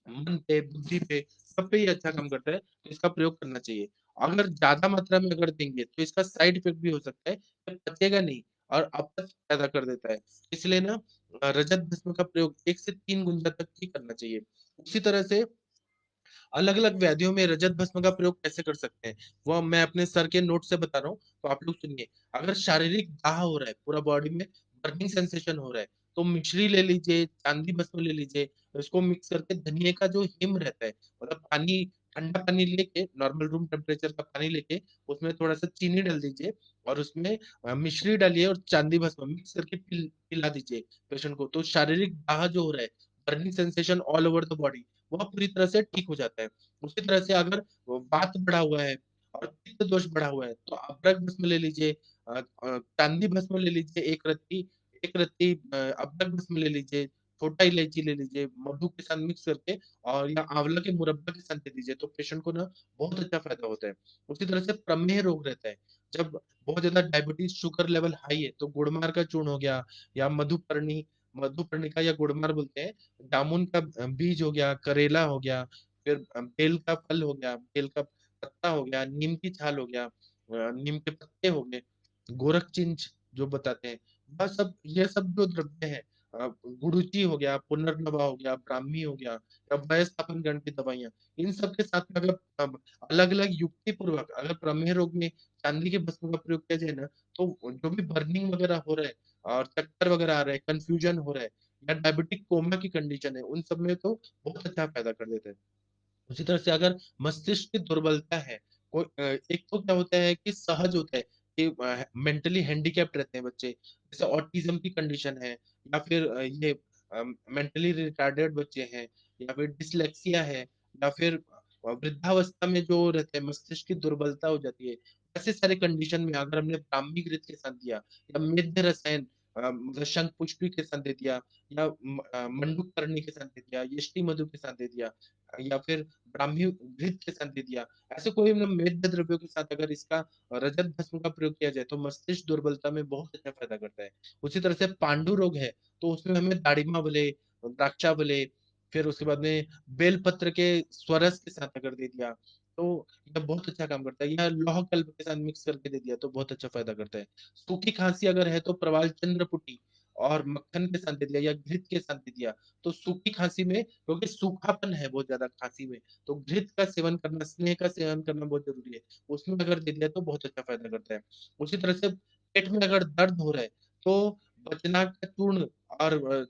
[SPEAKER 1] मन पे, बुद्धि पे, सब पे ये अच्छा काम करता है, तो इसका प्रयोग करना चाहिए। अगर ज़्यादा मात्रा में अगर देंगे तो इसका साइड इफ़ेक्ट भी हो सकता है, ये पचेगा नहीं और अपच पैदा कर देता है। इसलिए ना रजत भस्म का प्रयोग 1 से 3 गुंजा तक ही करना चाहिए। उसी तरह से अलग-अलग व्याधियों में रजत भस्म का प्रयोग कैसे कर सकते हैं, वो मैं अपने सर के नोट से बता रहा हूँ, तो आप लोग सुनिए। अगर शारीरिक दाह हो रहा है, पूरा बॉडी में बर्निंग सेंसेशन हो रहा है, तो मिश्री ले लीजिए, चांदी भस्म ले लीजिए, उसको मिक्स करके धनिये का जो हिम रहता है, मतलब पानी ठंडा पानी लेके नॉर्मल रूम टेम्परेचर का पानी लेके, उसमें थोड़ा-सा चीनी डाल दीजिए और उसमें मिश्री डालिए और चांदी भस्म मिक्स करके पिला दीजिए पेशेंट को। तो शारीरिक दाह जो हो रहा है, burning sensation all over the body वह पूरी तरह से ठीक हो जाता है। उसी तरह से अगर वात बढ़ा हुआ है और पित्त दोष बढ़ा हुआ है, तो अदरक भस्म ले लीजिए चांदी भस्म ले लीजिए 1 रत्ती अदरक भस्म ले लीजिए, छोटा इलायची ले लीजिए, मधु के साथ मिक्स करके और या आंवला के मुरब्बा के साथ दे दीजिए, तो पेशेंट को ना बहुत अच्छा फ़ायदा होता है। उसी तरह से प्रमेह रोग रहता है, जब बहुत ज़्यादा डायबिटीज़ शुगर लेवल हाई है, तो गुड़मार का चूर्ण हो गया या मधुपर्णिका या गुड़मार बोलते हैं, जामुन का बीज हो गया, करेला हो गया, फिर बेल का फल हो गया, बेल का पत्ता हो गया, नीम की छाल हो गया, नीम के पत्ते हो गए, गोरखचिंच जो बताते हैं, ये सब जो द्रव्य है गुडुचि हो गया, पुनर्नवा हो गया, ब्राह्मी हो गया या वयस्थापन गण की दवाइयाँ, इन सब के साथ में अगर अलग-अलग युक्ति पूर्वक अगर प्रमेह रोग में चांदी के भस्म का प्रयोग किया जाए ना, तो जो भी बर्निंग वगैरह हो रहा है और चक्कर वगैरह आ रहा है, कन्फ्यूजन हो रहा है या डायबिटिक कोमा की कंडीशन है, उन सब में तो बहुत अच्छा फ़ायदा कर देता है। उसी तरह से अगर मस्तिष्क की दुर्बलता है, एक तो क्या होता है कि सहज होता है कि मेंटली हैंडीकैप्ड रहते हैं बच्चे, जैसे ऑटिज़्म की कंडीशन है या फिर ये मेंटली रिटार्डेड बच्चे हैं या फिर डिस्लेक्सिया है या फिर वृद्धावस्था में जो रहते हैं मस्तिष्क की दुर्बलता हो जाती है। ऐसे सारे कंडीशन में अगर हमने ब्राह्मी घृत के साथ दिया या मेद्य रसायन मतलब शंखपुष्पी के साथ दे दिया या मंडूकर्णी के साथ दे दिया, यष्टि मधु के साथ दे दिया या फिर ब्राह्मी घृत के साथ दे दिया। ऐसे कोई मतलब मेद्य द्रव्यों के साथ अगर इसका रजत भस्म का प्रयोग किया जाए तो मस्तिष्क दुर्बलता में बहुत अच्छा फ़ायदा करता है। उसी तरह से पांडु रोग है, तो उसमें हमें दाड़िमा बोले, द्राक्षा बोले, फिर उसके बाद में बेलपत्र के स्वरस के साथ अगर दे दिया, तो ये बहुत अच्छा काम करता है या लौह कल्प के साथ मिक्स करके दे दिया तो बहुत अच्छा फ़ायदा करता है। सूखी खाँसी अगर है तो प्रवाल चंद्रपुटी और मक्खन के साथ दे दिया या घृत के साथ दे दिया, तो सूखी खाँसी में क्योंकि सूखापन है बहुत ज़्यादा खाँसी में, तो घृत का सेवन करना, स्नेह का सेवन करना बहुत ज़रूरी है। उसमें अगर दे दिया तो बहुत अच्छा फ़ायदा करता है। उसी तरह से पेट में अगर दर्द हो रहा है, तो बचना का चूर्ण और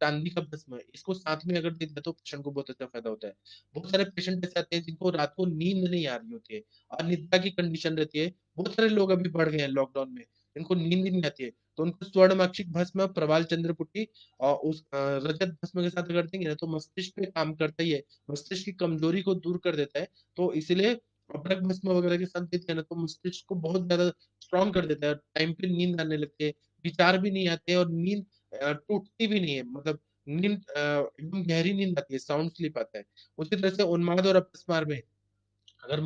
[SPEAKER 1] चांदी का भस्म इसको साथ में अगर दे दिया तो पेशेंट को बहुत अच्छा फ़ायदा होता है। बहुत सारे पेशेंट ऐसे आते हैं जिनको रात को नींद नहीं आ रही होती है, अनिद्रा की कंडीशन रहती है। बहुत सारे लोग अभी बढ़ गए हैं लॉकडाउन में, जिनको नींद ही नहीं आती है, तो उनको स्वर्णमाक्षिक भस्म, प्रवाल चंद्रपुटी और रजत भस्म के साथ अगर देंगे ना तो मस्तिष्क पे काम करता ही है, मस्तिष्क की कमजोरी को दूर कर देता है, तो इसीलिए अभ्रक भस्म वगैरह के साथ देते हैं ना तो मस्तिष्क को बहुत ज़्यादा स्ट्रॉन्ग कर देता है, टाइम पे नींद आने लगती है, विचार भी नहीं आते और नींद टूटती भी नहीं है, मतलब नींद एकदम गहरी नींद आती है, साउंड स्लीप आता है। उसी तरह से उन्माद और अपस्मार में अगर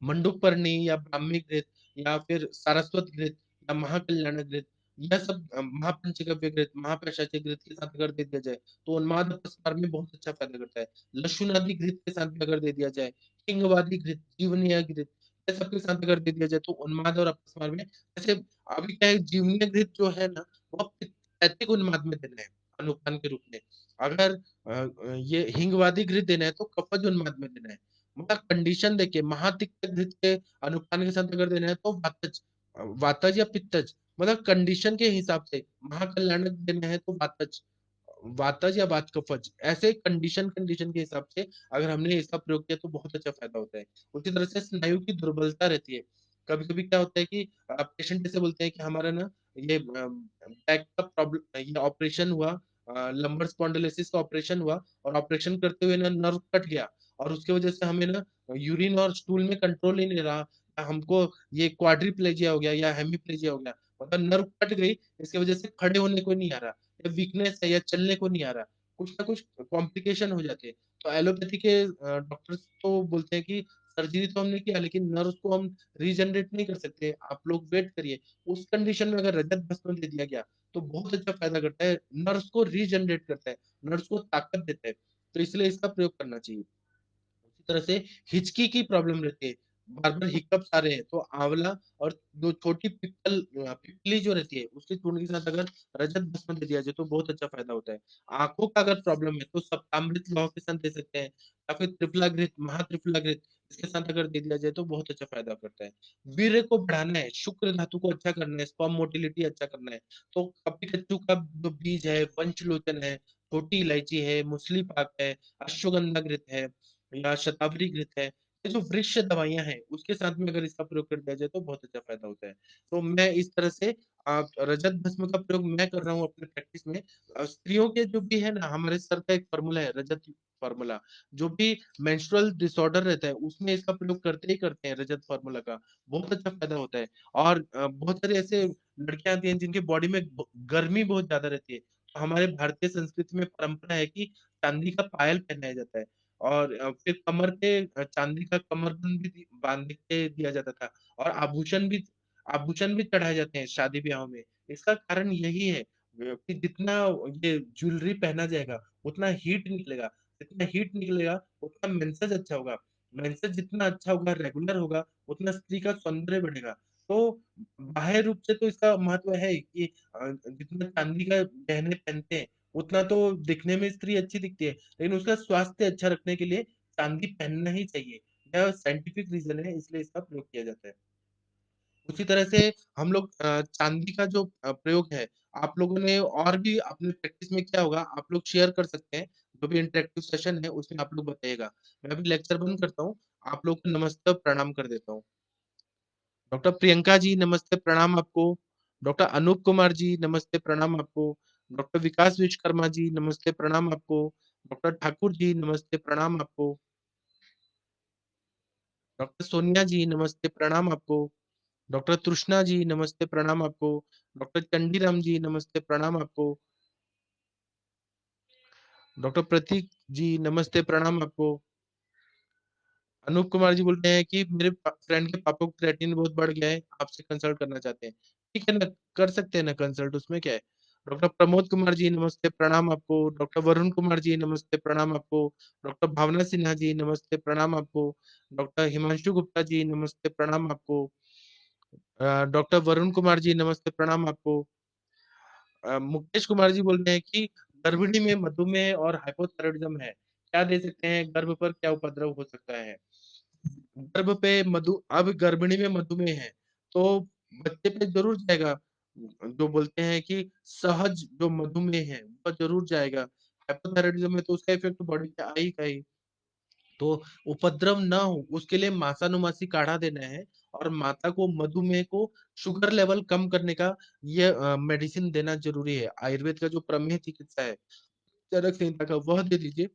[SPEAKER 1] मंडूकपर्णी या ब्राह्मी घृत या फिर सारस्वत घृत या महाकल्याण घृत यह सब महापंचगव्य घृत, महापैशाची घृत के साथ अगर दे दिया जाए, तो उन्माद अपस्मार में बहुत अच्छा फ़ायदा करता है। लशुन आदि घृत के साथ भी अगर दे दिया जाए, हिंगवादी घृत, जीवनीय घृत, ये सब के साथ अगर दे दिया जाए, तो उन्माद और अपस्मार में जैसे अभी क्या है जीवनीय घृत जो है ना, वो पित्तैतिक उन्माद में देना है, अनुपान के रूप में। अगर ये हिंगवादी घृत देना है, तो कफज उन्माद में देना है। मतलब कंडीशन देखिए महातिक्त घृत के अनुपान के साथ अगर देना है तो वातज या पित्तज मतलब कंडीशन के हिसाब से महाकल्याणक देना है तो वातज या वात कफज ऐसे कंडीशन कंडीशन के हिसाब से अगर हमने इसका प्रयोग किया तो बहुत अच्छा फायदा होता है। उसी तरह से स्नायु की दुर्बलता रहती है। कभी कभी क्या होता है कि पेशेंट ऐसे बोलते हैं कि हमारा ना ये बैक का प्रॉब्लम ये ऑपरेशन हुआ, लंबर स्पॉन्डिलोसिस का ऑपरेशन हुआ और ऑपरेशन करते हुए ना नर्व कट गया और उसकी वजह से हमें ना यूरिन और स्टूल में कंट्रोल ही नहीं रहा। हमको ये क्वाड्रिप्लेजिया हो गया या हेमिप्लेजिया हो गया, मतलब नर्व कट गई, इसकी वजह से खड़े होने को नहीं आ रहा या वीकनेस है या चलने को नहीं आ रहा, कुछ ना कुछ कॉम्प्लिकेशन हो जाते हैं। तो एलोपैथी के डॉक्टर्स तो बोलते हैं कि सर्जरी तो हमने किया लेकिन नर्व्स को हम रीजनरेट नहीं कर सकते, आप लोग वेट करिए। उस कंडीशन में अगर रजत भस्म दे दिया गया, तो बहुत अच्छा फ़ायदा करता है, नर्व्स को रीजनरेट करता है, नर्व्स को ताकत देता है, तो इसलिए इसका प्रयोग करना चाहिए। उसी तरह से हिचकी की प्रॉब्लम रहती है। बार-बार हिकअप्स आ रहे हैं, तो आँवला और जो छोटी पिप्पली जो रहती है, उसके चूर्ण के साथ अगर रजत भस्म दे दिया जाए, तो बहुत अच्छा फ़ायदा होता है। आँखों का अगर प्रॉब्लम है, तो सप्तामृत लौह के साथ दे सकते हैं या फिर त्रिफलाग्रित, महात्रिफलाग्रित इसके साथ अगर दे दिया जाए, तो बहुत अच्छा फ़ायदा करता है। वीर्य को बढ़ाना है, शुक्र धातु को अच्छा करना है, स्पर्म मोटिलिटी अच्छा करना है, तो कपिकच्चू का जो बीज है, पंचलोचन है, छोटी इलायची है, मुसली पाक है, अश्वगंधा घृत है या शतावरी घृत है, ये जो वृक्ष दवाइयाँ हैं, उसके साथ में अगर इसका प्रयोग कर दिया जाए, तो बहुत अच्छा फ़ायदा होता है। तो मैं इस तरह से रजत भस्म का प्रयोग मैं कर रहा हूँ अपने प्रैक्टिस में। स्त्रियों के जो भी है ना, हमारे सर का एक फ़ॉर्मूला है, रजत फ़ॉर्मूला। जो भी मेंस्ट्रुअल डिसऑर्डर रहता है, उसमें इसका प्रयोग करते ही करते हैं रजत फ़ॉर्मूला का। बहुत अच्छा फ़ायदा होता है और बहुत सारे ऐसे लड़कियाँ आती हैं, जिनकी बॉडी में गर्मी बहुत ज़्यादा रहती है। तो हमारे भारतीय संस्कृति में परंपरा है कि चांदी का पायल पहनाया जाता है। और फिर कमर पे चांदी का कमरबंद भी बाँध के दिया जाता था और आभूषण भी चढ़ाए जाते हैं शादी-ब्याहों में। इसका कारण यही है कि जितना ये ज्वेलरी पहना जाएगा, उतना हीट निकलेगा, जितना हीट निकलेगा, उतना मेंसेस अच्छा होगा। मेंसेस जितना अच्छा होगा, रेगुलर होगा, उतना स्त्री का सौंदर्य बढ़ेगा। तो बाह्य रूप से तो इसका महत्व है कि जितना चांदी का गहने पहनते हैं, उतना तो दिखने में स्त्री अच्छी दिखती है। लेकिन उसका स्वास्थ्य अच्छा रखने के लिए चांदी पहनना ही चाहिए। यह साइंटिफिक रीज़न है इसलिए इसका प्रयोग किया जाता है। उसी तरह से हम लोग चांदी का जो प्रयोग है, आप लोगों ने और भी अपने प्रैक्टिस में क्या होगा आप लोग शेयर कर सकते हैं। जो भी इंटरैक्टिव सेशन है उसमें आप लोग बताइएगा। मैं अभी लेक्चर बंद करता हूँ। आप लोग को नमस्ते और प्रणाम कर देता हूँ। डॉक्टर प्रियंका जी नमस्ते प्रणाम आपको। डॉक्टर अनूप कुमार जी नमस्ते प्रणाम आपको। डॉक्टर विकास विश्वकर्मा जी नमस्ते प्रणाम आपको। डॉक्टर ठाकुर जी नमस्ते प्रणाम आपको। डॉक्टर सोनिया जी नमस्ते प्रणाम आपको। डॉक्टर तृष्णा जी नमस्ते प्रणाम आपको। डॉक्टर चंडीराम जी नमस्ते प्रणाम आपको। डॉक्टर प्रतीक जी नमस्ते प्रणाम आपको। अनूप कुमार जी बोल रहे हैं कि मेरे फ्रेंड के पापा को क्रेाटिनिन बहुत बढ़ गया है, आपसे कंसल्ट करना चाहते हैं। ठीक है ना, कर सकते हैं ना कंसल्ट उसमें क्या है। डॉक्टर प्रमोद कुमार जी नमस्ते प्रणाम आपको। डॉक्टर वरुण कुमार जी नमस्ते प्रणाम आपको। डॉक्टर भावना सिन्हा जी नमस्ते प्रणाम आपको। डॉक्टर हिमांशु गुप्ता जी नमस्ते प्रणाम आपको। डॉक्टर वरुण कुमार जी नमस्ते प्रणाम आपको। मुकेश कुमार जी बोल रहे हैं कि गर्भिणी में मधुमेह और हाइपोथायरायडिज्म है। क्या दे सकते हैं? गर्भ पर क्या उपद्रव हो सकता है? गर्भ पे अब गर्भिणी में मधुमेह है, तो बच्चे पे ज़रूर जाएगा। जो बोलते हैं कि सहज जो मधुमेह है, वह ज़रूर जाएगा। हाइपोथायरायडिज़्म में तो उसका इफ़ेक्ट बॉडी पे आएगा ही। तो उपद्रव ना हो, उसके लिए मासानुमासी काढ़ा देना है और माता को मधुमेह को शुगर लेवल कम करने का ये मेडिसिन देना ज़रूरी है। आयुर्वेद का जो प्रमेह चिकित्सा है, चरक संहिता का, वह दे दीजिए।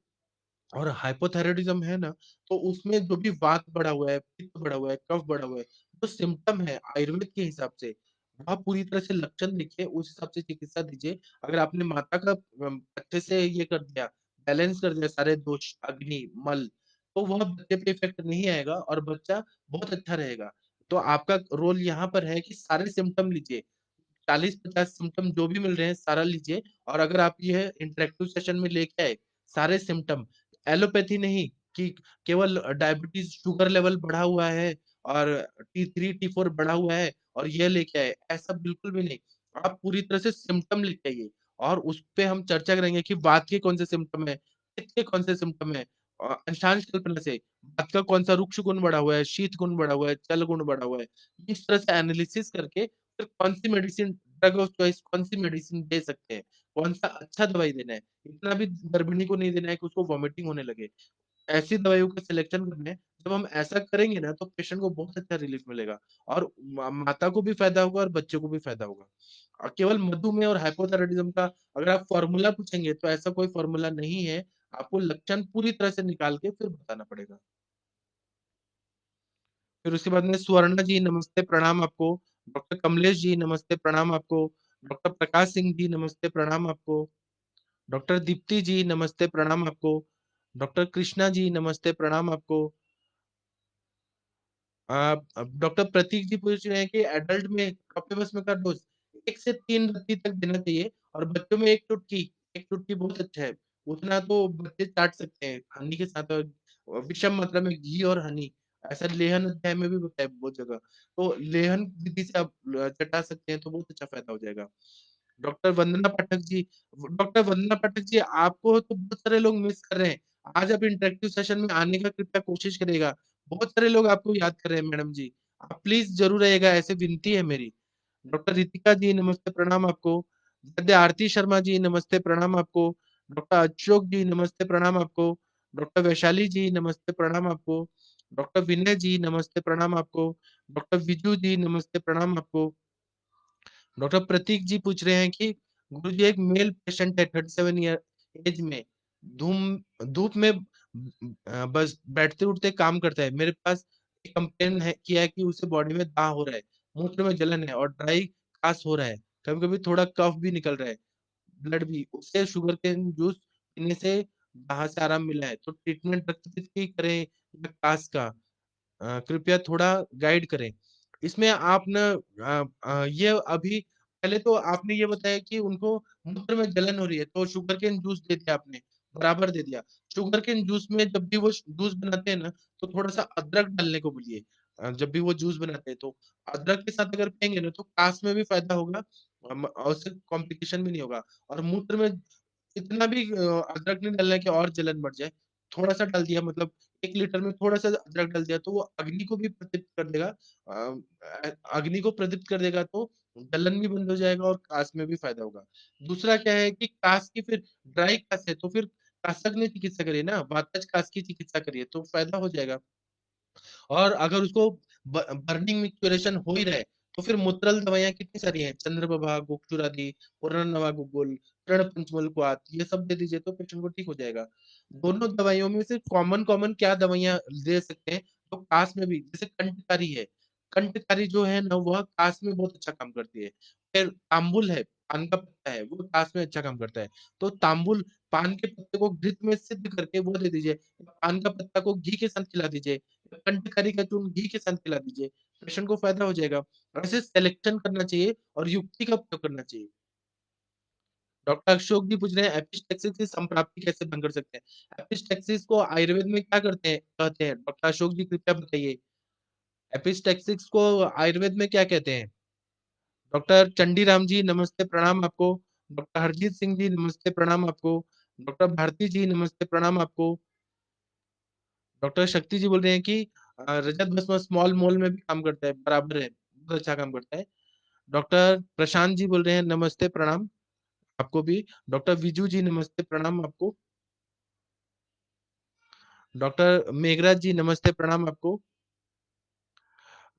[SPEAKER 1] और हाइपोथायरायडिज़्म है ना, तो उसमें जो भी वात बढ़ा हुआ है, पित्त बढ़ा हुआ है, कफ बढ़ा हुआ है, जो सिम्पटम है आयुर्वेद के हिसाब से, वह पूरी तरह से लक्षण देखिए, उस हिसाब से चिकित्सा दीजिए। अगर आपने माता का अच्छे से ये कर दिया, बैलेंस कर दिया सारे दोष, अग्नि, मल, तो वह बच्चे पे इफ़ेक्ट नहीं आएगा और बच्चा बहुत अच्छा रहेगा। तो आपका रोल यहाँ पर है कि सारे सिम्पटम लीजिए। 40-50 सिम्पटम जो भी मिल रहे हैं सारा लीजिए और अगर आप ये इंटरैक्टिव सेशन में लेके आए सारे सिम्पटम, एलोपैथी नहीं कि केवल डायबिटीज़ शुगर लेवल बढ़ा हुआ है और T3, T4 बढ़ा हुआ है और ये लेके आए, ऐसा बिल्कुल भी नहीं। आप पूरी तरह से सिम्पटम लेके आइए और उसपे हम चर्चा करेंगे कि वात के कौन से सिम्पटम है, पित्त के कौन से सिम्पटम है। अंशांश कल्पना से वात का कौन सा रुक्ष गुण बढ़ा हुआ है, शीत गुण बढ़ा हुआ है, चल गुण बढ़ा हुआ है। इस तरह से एनालिसिस करके फिर कौन-सी मेडिसिन ड्रग ऑफ चॉइस कौन-सी मेडिसिन दे सकते हैं, कौन-सा अच्छा दवाई देना है। इतना भी गर्भिणी को नहीं देना है कि उसको वॉमिटिंग होने लगे। ऐसी दवाइयों का सिलेक्शन करना है, जब हम ऐसा करेंगे ना तो पेशेंट को बहुत अच्छा रिलीफ मिलेगा और माता को भी फ़ायदा होगा और बच्चे को भी फ़ायदा होगा। केवल मधुमेह और हाइपोथायरायडिज़्म का अगर आप फ़ॉर्मूला पूछेंगे तो ऐसा कोई फ़ॉर्मूला नहीं है, आपको लक्षण पूरी तरह से निकाल के फिर बताना पड़ेगा। फिर उसके बाद में सुवर्णा जी नमस्ते प्रणाम आपको। डॉक्टर कमलेश जी नमस्ते प्रणाम आपको। डॉक्टर प्रकाश सिंह जी नमस्ते प्रणाम आपको। डॉक्टर दीप्ति जी नमस्ते प्रणाम आपको। डॉक्टर कृष्णा जी नमस्ते प्रणाम आपको। अब डॉक्टर प्रतीक जी पूछ रहे हैं कि एडल्ट में कपिवस्म का डोज़ 1 से 3 रत्ती तक देना चाहिए और बच्चों में 1 चुटकी बहुत अच्छा है। उतना तो बच्चे चाट सकते हैं, हनी के साथ विषम मात्रा में घी और हनी ऐसा लेहन अध्याय में भी बताया बहुत जगह। तो लेहन विधि से आप चटा सकते हैं तो बहुत अच्छा फ़ायदा हो जाएगा। डॉक्टर वंदना पाठक जी डॉक्टर वंदना पाठक जी आपको तो बहुत सारे लोग मिस कर रहे हैं। आज आप इंटरेक्टिव सेशन में आने का कृपया कोशिश करिएगा। बहुत सारे लोग आपको याद कर रहे हैं मैडम जी। आप प्लीज़ ज़रूर आइएगा, ऐसे विनती है मेरी। डॉक्टर रितिका जी नमस्ते प्रणाम आपको। वैद्य आरती शर्मा जी नमस्ते प्रणाम आपको। डॉक्टर अशोक जी नमस्ते प्रणाम आपको। डॉक्टर वैशाली जी नमस्ते प्रणाम आपको। डॉक्टर विनय जी नमस्ते प्रणाम आपको। डॉक्टर विजू जी नमस्ते प्रणाम आपको। डॉक्टर प्रतीक जी पूछ रहे हैं कि गुरुजी एक मेल पेशेंट है 37 ईयर एज में धूम धूप में बस बैठते उठते काम करता है। मेरे पास एक कंप्लेन है किया है कि उसे बॉडी में दाह हो रहा है, मूत्र में जलन है और ड्राई कास हो रहा है। कभी कभी थोड़ा कफ भी निकल रहा है, ब्लड भी। उसे शुगर केन जूस पीने से दाह से आराम मिला है, तो ट्रीटमेंट रक्तपित की करें या कास का? कृपया थोड़ा गाइड करें। इसमें आप ना ये अभी पहले तो आपने ये बताया कि उनको मूत्र में जलन हो रही है, तो शुगर केन जूस दे दिया आपने, बराबर दे दिया। शुगर केन जूस में जब भी वो जूस बनाते हैं ना, तो थोड़ा-सा अदरक डालने को बोलिए। जब भी वो जूस बनाते हैं तो अदरक के साथ अगर पिएँगे ना, तो कास में भी फ़ायदा होगा और उससे कॉम्प्लिकेशन भी नहीं होगा। और मूत्र में इतना भी अदरक नहीं डालना है कि और जलन बढ़ जाए। थोड़ा-सा डाल दिया, मतलब 1 लीटर में थोड़ा-सा अदरक डाल दिया तो वो अग्नि को भी प्रदीप्त कर देगा। अग्नि को प्रदीप्त कर देगा तो जलन भी बंद हो जाएगा और कास में भी फ़ायदा होगा। दूसरा क्या है कि कास की फिर ड्राई कास है तो फिर कासज्ञ चिकित्सा करिए ना, वातज कास की चिकित्सा करिए तो फ़ायदा हो जाएगा। और अगर उसको बर्निंग में क्यूरेशन हो ही रहा है, तो फिर मूत्रल दवाइयाँ कितनी सारी हैं, चंद्रप्रभा, गुप्तुरादि, पुनर्नवा गुगुल, तृण क्वाथ, ये सब दे दीजिए तो पेशेंट को ठीक हो जाएगा। दोनों दवाइयों में से कॉमन कॉमन क्या दवाइयाँ दे सकते हैं, तो कास में भी जैसे कंठकारी है, कंठकारी जो है ना वह कास में बहुत अच्छा काम करती है। फिर तांबुल है, पान का पत्ता है, वो कास में अच्छा काम करता है। तो तांबुल, पान के पत्ते को घृत में सिद्ध करके वो दे दीजिए, पान का पत्ता को घी के साथ खिला दीजिए। कंठकारी का चूर्ण घी के साथ खिला दीजिए, पेशेंट को फ़ायदा हो जाएगा। ऐसे सिलेक्शन करना चाहिए और युक्ति का प्रयोग करना चाहिए। डॉक्टर अशोक जी पूछ रहे हैं एपिस्टेक्सिस की संप्राप्ति कैसे बंद कर सकते हैं? एपिस्टेक्सिस को आयुर्वेद में क्या करते हैं कहते हैं? डॉक्टर अशोक जी कृपया बताइए। एपिस्टेक्सिस को आयुर्वेद में क्या कहते हैं? डॉक्टर चंडीराम जी नमस्ते प्रणाम आपको। डॉक्टर हरजीत सिंह जी नमस्ते प्रणाम आपको। डॉक्टर भारती जी नमस्ते प्रणाम आपको। डॉक्टर शक्ति जी बोल रहे हैं कि रजत भस्म स्मॉल मोल में भी काम करता है, बराबर है, बहुत अच्छा काम करता है। डॉक्टर प्रशांत जी बोल रहे हैं नमस्ते प्रणाम आपको भी। डॉक्टर विजू जी नमस्ते प्रणाम आपको। डॉक्टर मेघराज जी नमस्ते प्रणाम आपको।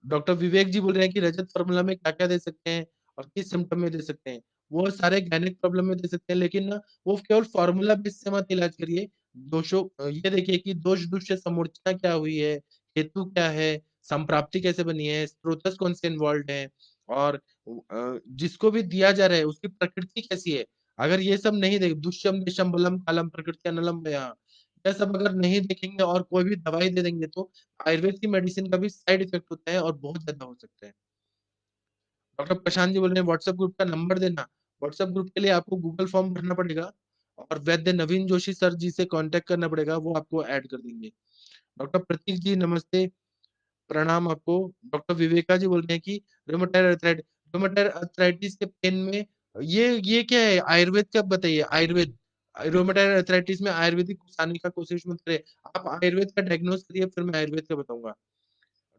[SPEAKER 1] डॉक्टर विवेक जी बोल रहे हैं कि रजत फ़ॉर्मूला में क्या-क्या दे सकते हैं और किस सिम्पटम में दे सकते हैं? वो सारे गायनिक प्रॉब्लम में दे सकते हैं, लेकिन ना वो केवल फ़ॉर्मूला बेस से मत इलाज करिए। ये देखिए कि दोष दृश्य समूर्छना क्या हुई है, हेतु क्या है, संप्राप्ति कैसे बनी है, स्रोतस कौन से इन्वॉल्व्ड हैं और जिसको भी दिया जा रहा है उसकी प्रकृति कैसी है? अगर ये सब नहीं देख दुष्यम दिशम बलम कालम प्रकृति अनलम मया, ये सब अगर नहीं देखेंगे और कोई भी दवाई दे देंगे तो आयुर्वेद की मेडिसिन का भी साइड इफेक्ट होता है और बहुत ज़्यादा हो सकता है। डॉक्टर प्रशांत जी बोल रहे हैं व्हाट्सएप ग्रुप का नंबर देना। व्हाट्सएप ग्रुप के लिए आपको गूगल फॉर्म भरना पड़ेगा और वैद्य नवीन जोशी सर जी से कॉन्टैक्ट करना पड़ेगा, वो आपको ऐड कर देंगे। डॉक्टर प्रतीक जी नमस्ते, प्रणाम आपको। डॉक्टर विवेका जी बोल रहे हैं कि रूमेटाइड अर्थराइटिस के पेन में ये क्या है? आयुर्वेद का बताइए, आयुर्वेद। रूमेटाइड अर्थराइटिस में आयुर्वेदिक घुसाने का कोशिश मत करिए। आप आयुर्वेद का डायग्नोज़ करिए फिर मैं आयुर्वेद का बताऊँगा।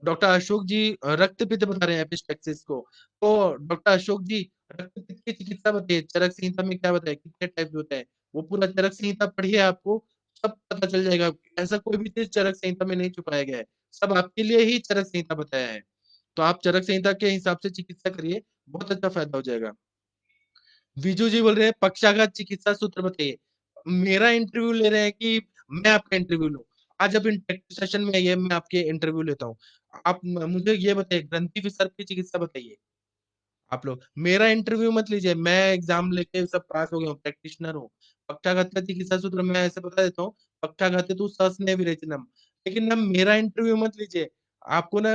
[SPEAKER 1] डॉक्टर अशोक जी रक्तपित्त बता रहे हैं एपिस्टैक्सिस को। तो डॉक्टर अशोक जी रक्तपित्त की चिकित्सा बताइए, चरक संहिता में क्या बताया, कितने टाइप के होता है? वो पूरा चरक संहिता पढ़िए आपको सब पता चल जाएगा। ऐसा कोई भी चीज़ चरक संहिता में नहीं छुपाया गया है। सब आपके लिए ही चरक संहिता बताया है। तो आप चरक संहिता के हिसाब से चिकित्सा करिए, बहुत अच्छा फ़ायदा हो जाएगा। विजू जी बोल रहे हैं पक्षाघात चिकित्सा सूत्र बताइए। मेरा इंटरव्यू ले रहे हैं कि मैं आपका इंटरव्यू लूँ? आज आप इंटरेक्टिव सेशन में आइए, मैं आपके इंटरव्यू लेता हूँ। आप मुझे ये बताइए ग्रंथि विसर्ग की चिकित्सा बताइए। आप लोग मेरा इंटरव्यू मत लीजिए, मैं एग्जाम लेके सब पास हो गया हूँ, प्रैक्टिशनर हूँ। पक्षाघात का चिकित्सा सूत्र मैं ऐसे बता देता हूँ, पक्षाघाते तु सस्नेह विरेचनम। लेकिन ना मेरा इंटरव्यू मत लीजिए। आपको ना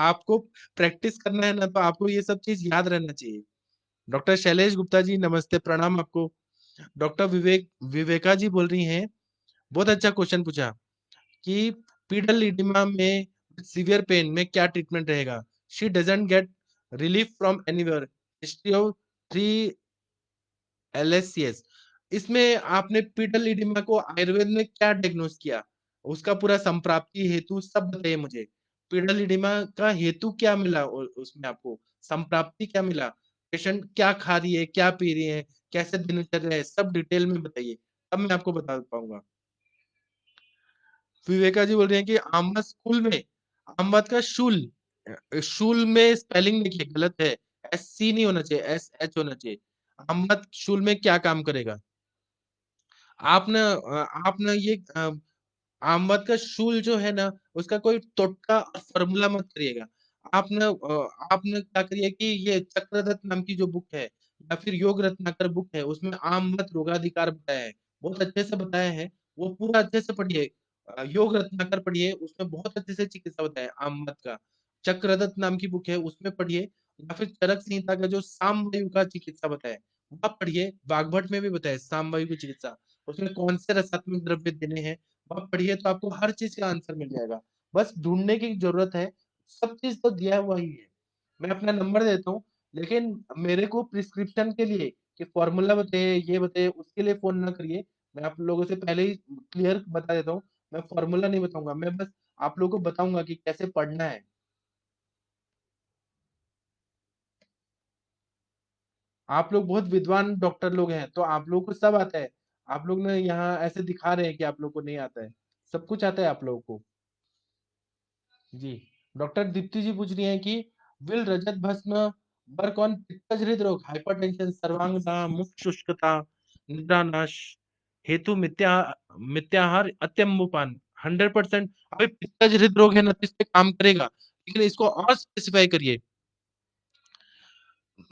[SPEAKER 1] आपको प्रैक्टिस करना है ना तो आपको ये सब चीज़ याद रहना चाहिए। डॉक्टर शैलेश गुप्ता जी नमस्ते, प्रणाम आपको। डॉक्टर विवेका जी बोल रही हैं, बहुत अच्छा क्वेश्चन पूछा कि पीडल इडिमा में सीवियर पेन में क्या ट्रीटमेंट रहेगा? She doesn't get relief from anywhere, history of 3 LSCS. इसमें आपने पीटल इडिमा को आयुर्वेद में क्या डायग्नोस किया? उसका पूरा संप्राप्ति हेतु सब बताइए मुझे। पीटल इडिमा का हेतु क्या मिला उसमें आपको? संप्राप्ति क्या मिला? पेशेंट क्या खा रही है, क्या पी रही है, कैसे दिनचर्या है, सब डिटेल में बताइए, तब मैं आपको बता पाऊंगा। विवेका जी बोल रहे हैं कि आमबत स्कूल में, आमबत का शूल, शूल में स्पेलिंग देखिए गलत है, एस सी नहीं होना चाहिए, एस एच होना चाहिए। आमबत शूल में क्या काम करेगा? आप ना ये आमवत का शूल जो है ना, उसका कोई टोटका और फॉर्मूला मत करिएगा। आप ना क्या करिए कि ये चक्रदत्त नाम की जो बुक है या फिर योग रत्नाकर बुक है, उसमें आमवत रोगाधिकार बताया है, बहुत अच्छे से बताया है। वो पूरा अच्छे से पढ़िए। योग रत्नाकर पढ़िए, उसमें बहुत अच्छे से चिकित्सा बताया है आमवत का। चक्रदत्त नाम की बुक है, उसमें पढ़िए। या फिर चरक संहिता का जो सामवायु का चिकित्सा बताया है, वह पढ़िए। वाग्भट में भी बताया है सामवायु की चिकित्सा, उसमें कौन से रसात्मक द्रव्य देने हैं, आप पढ़िए, तो आपको हर चीज का आंसर मिल जाएगा। बस ढूंढने की जरूरत है। सब चीज तो दिया हुआ ही है। मैं अपना नंबर देता हूँ, लेकिन मेरे को प्रिस्क्रिप्शन के लिए कि फॉर्मूला बताइए, ये बताइए, उसके लिए फोन ना करिए। मैं आप लोगों से पहले ही क्लियर बता देता हूँ, मैं फॉर्मूला नहीं बताऊंगा, मैं बस आप लोगों को बताऊंगा कि कैसे पढ़ना है। आप लोग बहुत विद्वान डॉक्टर लोग हैं, तो आप लोगों को सब आता है। आप लोग ने यहाँ ऐसे दिखा रहे हैं कि आप लोग को नहीं आता है। सब कुछ आता है आप लोगों को। जी। डॉक्टर दीप्ति जी पूछ रही हैं कि विल रजत भस्म वर्क ऑन पित्तज हृदय, हाइपरटेंशन, सर्वांगना, मुख शुष्कता, निद्रा नाश हेतु मिथ्याहार, अत्यम्बुपान। 100%। अभी पित्तज हृदय रोग है ना, तो इस पे काम करेगा, लेकिन इसको और स्पेसिफाई करिए।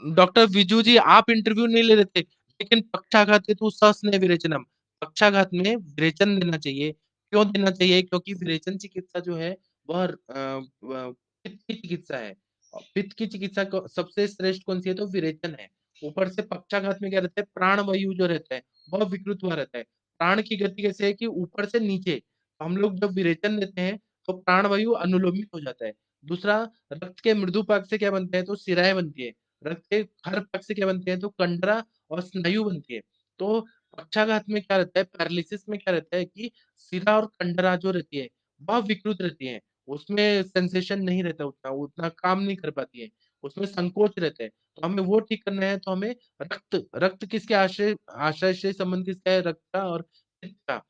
[SPEAKER 1] डॉक्टर विजू जी, आप इंटरव्यू नहीं ले रहे थे, लेकिन पक्षाघात हेतु सस्नेह विरेचनम, पक्षाघात में विरेचन देना चाहिए। क्यों देना चाहिए? क्योंकि विरेचन चिकित्सा जो है वह पित्त की चिकित्सा है। और पित्त की चिकित्सा सबसे श्रेष्ठ कौन सी है? तो विरेचन है। ऊपर से पक्षाघात में क्या रहता है, प्राण वायु जो रहता है वह विकृत हुआ रहता है। प्राण की गति कैसे है कि ऊपर से नीचे, हम लोग जब विरेचन देते हैं तो प्राण वायु अनुलोमित हो जाता है। दूसरा, रक्त के मृदु भाग से क्या बनते हैं? तो शिराएं बनती है। रक्त के हर पक्ष से क्या बनते हैं? तो कंडरा और स्नायु बनती है। तो पक्षाघात में क्या रहता है, पैरालिसिस में क्या रहता है कि सिरा और कंडरा जो रहती है वह विकृत रहती है। उसमें सेंसेशन नहीं रहता, उतना उतना काम नहीं कर पाती है, उसमें संकोच रहता है। तो हमें वो ठीक करना है, तो हमें रक्त रक्त किसके आश्रय आश्रय से संबंध किसका है? रक्त का और पित्त का।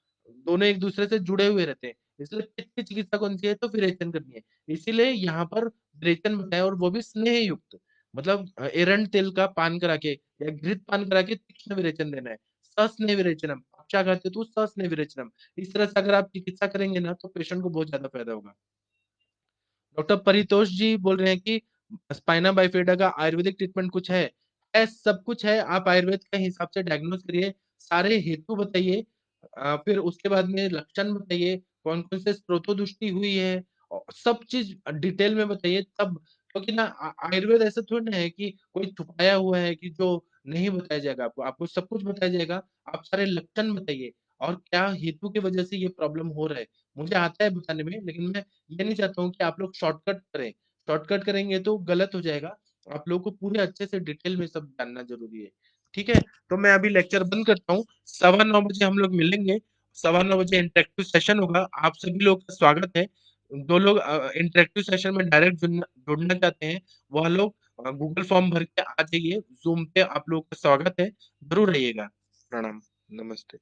[SPEAKER 1] दोनों एक दूसरे से जुड़े हुए रहते हैं। इसलिए पित्त की चिकित्सा कौन सी है? तो विरेचन करनी है। इसीलिए यहाँ पर विरेचन बताया, और वो भी स्नेह युक्त, मतलब एरंड तेल का पान करा के या घृत पान करा के तीक्ष्ण विरेचन देना है। सस्नेह विरेचनम, पक्षाघात हेतु सस्नेह विरेचनम। इस तरह से अगर आप चिकित्सा करेंगे ना, तो पेशेंट को बहुत ज्यादा फायदा होगा। डॉक्टर परितोष जी बोल रहे हैं कि स्पाइना बाइफेडा का आयुर्वेदिक ट्रीटमेंट कुछ है, सब कुछ है। आप आयुर्वेद के हिसाब से डायग्नोस करिए, सारे हेतु बताइए, फिर उसके बाद में लक्षण बताइए, कौन कौन से स्रोतोदृष्टि हुई है, और सब चीज डिटेल में बताइए तब। क्योंकि ना आयुर्वेद ऐसा थोड़ी ना है कि कोई छुपाया हुआ है कि जो नहीं बताया जाएगा आपको, आपको सब कुछ बताया जाएगा। आप सारे लक्षण बताइए और क्या हेतु की वजह से ये प्रॉब्लम हो रहा है। मुझे आता है बताने में, लेकिन मैं ये नहीं चाहता हूँ कि आप लोग शॉर्टकट करें। शॉर्टकट करेंगे तो गलत हो जाएगा। आप लोगों को पूरे अच्छे से डिटेल में सब जानना जरूरी है। ठीक है, तो मैं अभी लेक्चर बंद करता हूँ। 9:15 बजे हम लोग मिलेंगे। 9:15 बजे इंटरेक्टिव सेशन होगा, आप सभी लोग का स्वागत है। दो लोग इंटरेक्टिव सेशन में डायरेक्ट जुड़ना जुड़ना चाहते हैं, वह लोग गूगल फॉर्म भर के आ जाइए। जूम पे आप लोगों का स्वागत है, जरूर रहिएगा। प्रणाम। नमस्ते।